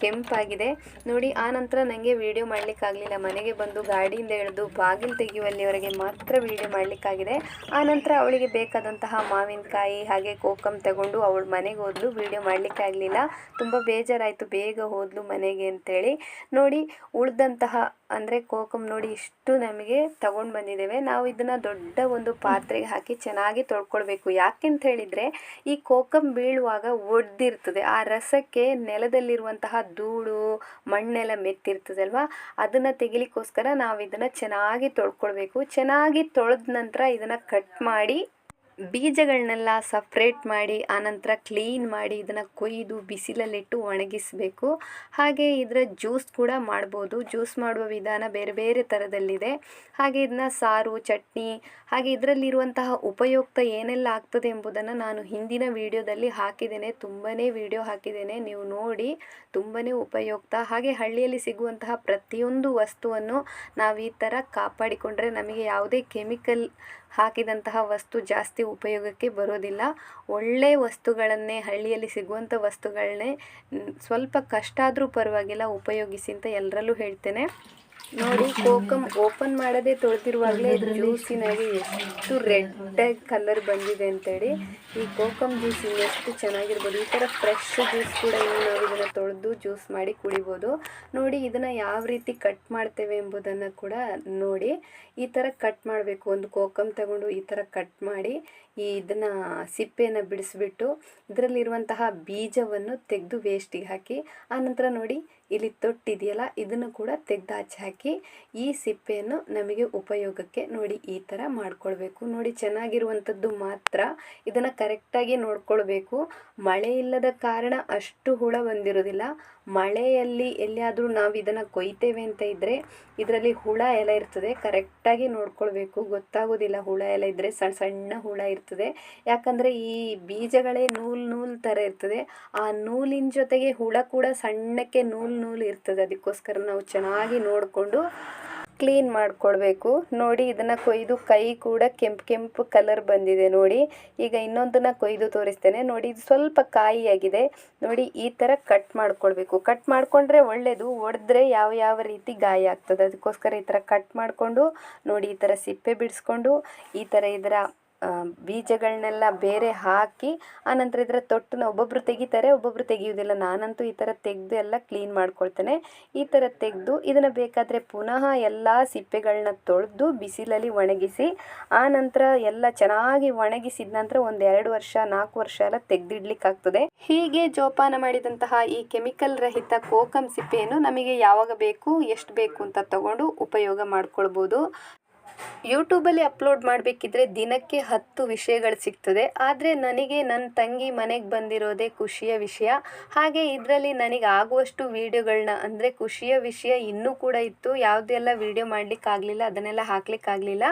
ಕೆಂಪಾಗಿದೆ. ನೋಡಿ ಆ ನಂತರ ನನಗೆ ವೀಡಿಯೋ ಮಾಡಲಿಕ್ಕಾಗಲಿಲ್ಲ. ಮನೆಗೆ ಬಂದು ಗಾಡಿಯಿಂದ ಇಳಿದು ಬಾಗಿಲು ತೆಗೆಯುವಲ್ಲಿವರೆಗೆ ಮಾತ್ರ ವೀಡಿಯೋ ಮಾಡಲಿಕ್ಕಾಗಿದೆ. ಆನಂತರ ಅವಳಿಗೆ ಬೇಕಾದಂತಹ ಮಾವಿನಕಾಯಿ ಹಾಗೆ ಕೋಕಮ್ ತಗೊಂಡು ಅವಳ ಮನೆಗೆ ಹೋದ್ಲು. ವೀಡಿಯೋ ಮಾಡಲಿಕ್ಕೆ ಆಗಲಿಲ್ಲ, ತುಂಬ ಬೇಜಾರಾಯಿತು. ಬೇಗ ಹೋದ್ಲು ಮನೆಗೆ ಅಂತೇಳಿ. ನೋಡಿ ಉಳಿದಂತಹ ಅಂದರೆ ಕೋಕಮ್ ನೋಡಿ ಇಷ್ಟು ನಮಗೆ ತಗೊಂಡು ಬಂದಿದ್ದೇವೆ. ನಾವು ಇದನ್ನು ದೊಡ್ಡ ಒಂದು ಪಾತ್ರೆಗೆ ಹಾಕಿ ಚೆನ್ನಾಗಿ ತೊಳ್ಕೊಳ್ಬೇಕು. ಯಾಕೆಂತ ಹೇಳಿದರೆ ಈ ಕೋಕಮ್ ಬೀಳುವಾಗ ಒಡ್ದಿರ್ತದೆ. ಆ ರಸಕ್ಕೆ ನೆಲದಲ್ಲಿರುವಂತಹ ಧೂಳು ಮಣ್ಣೆಲ್ಲ ಮೆತ್ತಿರ್ತದಲ್ವ, ಅದನ್ನು ತೆಗಿಲಿಕ್ಕೋಸ್ಕರ ನಾವು ಇದನ್ನು ಚೆನ್ನಾಗಿ ತೊಳ್ಕೊಳ್ಬೇಕು. ಚೆನ್ನಾಗಿ ತೊಳೆದ ನಂತರ ಇದನ್ನು ಕಟ್ ಮಾಡಿ ಬೀಜಗಳನ್ನೆಲ್ಲ ಸಪ್ರೇಟ್ ಮಾಡಿ ಆನಂತರ ಕ್ಲೀನ್ ಮಾಡಿ ಇದನ್ನು ಕೊಯ್ದು ಬಿಸಿಲಲ್ಲಿಟ್ಟು ಒಣಗಿಸಬೇಕು. ಹಾಗೆ ಇದರ ಜ್ಯೂಸ್ ಕೂಡ ಮಾಡ್ಬೋದು. ಜ್ಯೂಸ್ ಮಾಡುವ ವಿಧಾನ ಬೇರೆ ಬೇರೆ ಥರದಲ್ಲಿದೆ. ಹಾಗೆ ಇದನ್ನ ಸಾರು, ಚಟ್ನಿ, ಹಾಗೆ ಇದರಲ್ಲಿರುವಂತಹ ಉಪಯುಕ್ತ ಏನೆಲ್ಲ ಆಗ್ತದೆ ಎಂಬುದನ್ನು ನಾನು ಹಿಂದಿನ ವಿಡಿಯೋದಲ್ಲಿ ಹಾಕಿದ್ದೇನೆ. ತುಂಬಾ ವಿಡಿಯೋ ಹಾಕಿದ್ದೇನೆ, ನೀವು ನೋಡಿ. ತುಂಬಾ ಉಪಯುಕ್ತ. ಹಾಗೆ ಹಳ್ಳಿಯಲ್ಲಿ ಸಿಗುವಂತಹ ಪ್ರತಿಯೊಂದು ವಸ್ತುವನ್ನು ನಾವು ಈ ಥರ ಕಾಪಾಡಿಕೊಂಡ್ರೆ ನಮಗೆ ಯಾವುದೇ ಕೆಮಿಕಲ್ ಹಾಕಿದಂತಹ ವಸ್ತು ಜಾಸ್ತಿ ಉಪಯೋಗಕ್ಕೆ ಬರೋದಿಲ್ಲ. ಒಳ್ಳೆಯ ವಸ್ತುಗಳನ್ನೇ, ಹಳ್ಳಿಯಲ್ಲಿ ಸಿಗುವಂಥ ವಸ್ತುಗಳನ್ನೇ ಸ್ವಲ್ಪ ಕಷ್ಟ ಆದರೂ ಪರವಾಗಿಲ್ಲ ಉಪಯೋಗಿಸಿ ಅಂತ ಎಲ್ಲರಲ್ಲೂ ಹೇಳ್ತೇನೆ. ನೋಡಿ ಕೋಕಮ್ ಓಪನ್ ಮಾಡದೆ ತೊಳೆದಿರುವಾಗಲೇ ಜ್ಯೂಸಿನಾಗೆ ಎಷ್ಟು ರೆಡ್ ಕಲರ್ ಬಂದಿದೆ ಅಂತೇಳಿ. ಈ ಕೋಕಮ್ ಜ್ಯೂಸ್ ಎಷ್ಟು ಚೆನ್ನಾಗಿರ್ಬೋದು. ಈ ಥರ ಫ್ರೆಶ್ ಜ್ಯೂಸ್ ಕೂಡ ನಾವು ಇದನ್ನು ತೊಳೆದು ಜ್ಯೂಸ್ ಮಾಡಿ ಕುಡಿಬೋದು. ನೋಡಿ ಇದನ್ನು ಯಾವ ರೀತಿ ಕಟ್ ಮಾಡ್ತೇವೆ ಎಂಬುದನ್ನು ಕೂಡ ನೋಡಿ. ಈ ಥರ ಕಟ್ ಮಾಡಬೇಕು. ಒಂದು ಕೋಕಮ್ ತಗೊಂಡು ಈ ಥರ ಕಟ್ ಮಾಡಿ ಇದನ್ನು ಸಿಪ್ಪೆಯನ್ನು ಬಿಡಿಸ್ಬಿಟ್ಟು ಇದರಲ್ಲಿರುವಂತಹ ಬೀಜವನ್ನು ತೆಗೆದು ವೇಸ್ಟಿಗೆ ಹಾಕಿ ಆನಂತರ ನೋಡಿ ಇಲ್ಲಿ ತೊಟ್ಟಿದೆಯಲ್ಲ ಇದನ್ನು ಕೂಡ ತೆಗೆದು ಆಚೆ ಹಾಕಿ ಈ ಸಿಪ್ಪೆಯನ್ನು ನಮಗೆ ಉಪಯೋಗಕ್ಕೆ ನೋಡಿ ಈ ಥರ ಮಾಡ್ಕೊಳ್ಬೇಕು. ನೋಡಿ ಚೆನ್ನಾಗಿರುವಂಥದ್ದು ಮಾತ್ರ. ಇದನ್ನು ಕರೆಕ್ಟಾಗಿ ನೋಡ್ಕೊಳ್ಬೇಕು. ಮಳೆ ಇಲ್ಲದ ಕಾರಣ ಅಷ್ಟು ಹುಳ ಬಂದಿರೋದಿಲ್ಲ. ಮಳೆಯಲ್ಲಿ ಎಲ್ಲಿಯಾದರೂ ನಾವು ಇದನ್ನು ಕೊಯ್ತೇವೆ ಅಂತ ಇದ್ದರೆ ಇದರಲ್ಲಿ ಹುಳ ಎಲ್ಲ ಇರ್ತದೆ. ಕರೆಕ್ಟಾಗಿ ನೋಡ್ಕೊಳ್ಬೇಕು. ಗೊತ್ತಾಗೋದಿಲ್ಲ ಹುಳ ಎಲ್ಲ ಇದ್ದರೆ, ಸಣ್ಣ ಸಣ್ಣ ಹುಳ ಇರ್ತದೆ. ಯಾಕಂದರೆ ಈ ಬೀಜಗಳೇ ನೂಲು ಥರ ಇರ್ತದೆ. ಆ ನೂಲಿನ ಜೊತೆಗೆ ಹುಳ ಕೂಡ ಸಣ್ಣಕ್ಕೆ ನೂಲು ಇರ್ತದೆ. ಅದಕ್ಕೋಸ್ಕರ ನಾವು ಚೆನ್ನಾಗಿ ನೋಡಿಕೊಂಡು ಕ್ಲೀನ್ ಮಾಡ್ಕೊಳ್ಬೇಕು. ನೋಡಿ ಇದನ್ನು ಕೊಯ್ದು ಕೈ ಕೂಡ ಕೆಂಪು ಕಲರ್ ಬಂದಿದೆ ನೋಡಿ. ಈಗ ಇನ್ನೊಂದನ್ನು ಕೊಯ್ದು ತೋರಿಸ್ತೇನೆ ನೋಡಿ. ಇದು ಸ್ವಲ್ಪ ಕಾಯಿಯಾಗಿದೆ ನೋಡಿ. ಈ ಥರ ಕಟ್ ಮಾಡ್ಕೊಳ್ಬೇಕು. ಕಟ್ ಮಾಡಿಕೊಂಡ್ರೆ ಒಳ್ಳೆಯದು. ಒಡೆದ್ರೆ ಯಾವ ರೀತಿ ಗಾಯ ಆಗ್ತದೆ. ಅದಕ್ಕೋಸ್ಕರ ಈ ಥರ ಕಟ್ ಮಾಡಿಕೊಂಡು ನೋಡಿ ಈ ಥರ ಸಿಪ್ಪೆ ಬಿಡಿಸ್ಕೊಂಡು ಈ ಥರ ಇದರ ಬೀಜಗಳನ್ನೆಲ್ಲ ಬೇರೆ ಹಾಕಿ ಆನಂತರ ಇದರ ತೊಟ್ಟನ್ನ ಒಬ್ಬೊಬ್ಬರು ತೆಗಿತಾರೆ, ಒಬ್ಬೊಬ್ಬರು ತೆಗೆಯೋದಿಲ್ಲ. ನಾನಂತೂ ಈ ಥರ ತೆಗೆದು ಎಲ್ಲ ಕ್ಲೀನ್ ಮಾಡ್ಕೊಳ್ತೇನೆ. ಈ ಥರ ತೆಗೆದು ಇದನ್ನು ಬೇಕಾದರೆ ಪುನಃ ಎಲ್ಲ ಸಿಪ್ಪೆಗಳನ್ನ ತೊಳೆದು ಬಿಸಿಲಲ್ಲಿ ಒಣಗಿಸಿ ಆನಂತರ ಎಲ್ಲ ಚೆನ್ನಾಗಿ ಒಣಗಿಸಿದ ನಂತರ ಒಂದು 2 ವರ್ಷ 4 ವರ್ಷ ಎಲ್ಲ ತೆಗೆದಿಡ್ಲಿಕ್ಕಾಗ್ತದೆ. ಹೀಗೆ ಜೋಪಾನ ಮಾಡಿದಂತಹ ಈ ಕೆಮಿಕಲ್ ರಹಿತ ಕೋಕಮ್ ಸಿಪ್ಪೆಯನ್ನು ನಮಗೆ ಯಾವಾಗ ಬೇಕು ಎಷ್ಟು ಬೇಕು ಅಂತ ತಗೊಂಡು ಉಪಯೋಗ ಮಾಡ್ಕೊಳ್ಬೋದು. ಯೂಟ್ಯೂಬಲ್ಲಿ ಅಪ್ಲೋಡ್ ಮಾಡಬೇಕಿದ್ರೆ ದಿನಕ್ಕೆ 10 ವಿಷಯಗಳು ಸಿಗ್ತದೆ. ಆದರೆ ನನಗೆ ನನ್ನ ತಂಗಿ ಮನೆಗೆ ಬಂದಿರೋದೇ ಖುಷಿಯ ವಿಷಯ. ಹಾಗೆ ಇದರಲ್ಲಿ ನನಗೆ ಆಗುವಷ್ಟು ವೀಡಿಯೋಗಳನ್ನ ಅಂದರೆ ಖುಷಿಯ ವಿಷಯ ಇನ್ನೂ ಕೂಡ ಇತ್ತು. ಯಾವುದೆಲ್ಲ ವೀಡಿಯೋ ಮಾಡಲಿಕ್ಕಾಗಲಿಲ್ಲ, ಅದನ್ನೆಲ್ಲ ಹಾಕಲಿಕ್ಕಾಗಲಿಲ್ಲ.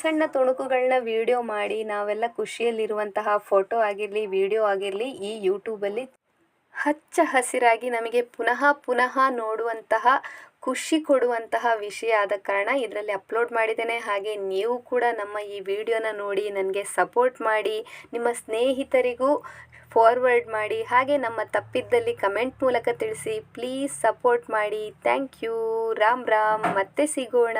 ಸಣ್ಣ ತುಣುಕುಗಳನ್ನ ವೀಡಿಯೋ ಮಾಡಿ ನಾವೆಲ್ಲ ಖುಷಿಯಲ್ಲಿರುವಂತಹ ಫೋಟೋ ಆಗಿರಲಿ ವಿಡಿಯೋ ಆಗಿರಲಿ ಈ ಯೂಟ್ಯೂಬಲ್ಲಿ ಹಚ್ಚ ಹಸಿರಾಗಿ ನಮಗೆ ಪುನಃ ನೋಡುವಂತಹ ಖುಷಿ ಕೊಡುವಂತಹ ವಿಷಯ ಆದ ಕಾರಣ ಇದರಲ್ಲಿ ಅಪ್ಲೋಡ್ ಮಾಡಿದ್ದೇನೆ. ಹಾಗೆ ನೀವು ಕೂಡ ನಮ್ಮ ಈ ವಿಡಿಯೋನ ನೋಡಿ ನನಗೆ ಸಪೋರ್ಟ್ ಮಾಡಿ, ನಿಮ್ಮ ಸ್ನೇಹಿತರಿಗೂ ಫಾರ್ವರ್ಡ್ ಮಾಡಿ. ಹಾಗೆ ನಮ್ಮ ತಪ್ಪಿದ್ದಲ್ಲಿ ಕಮೆಂಟ್ ಮೂಲಕ ತಿಳಿಸಿ. ಪ್ಲೀಸ್ ಸಪೋರ್ಟ್ ಮಾಡಿ. Thank you. ರಾಮ್ ರಾಮ್. ಮತ್ತೆ ಸಿಗೋಣ.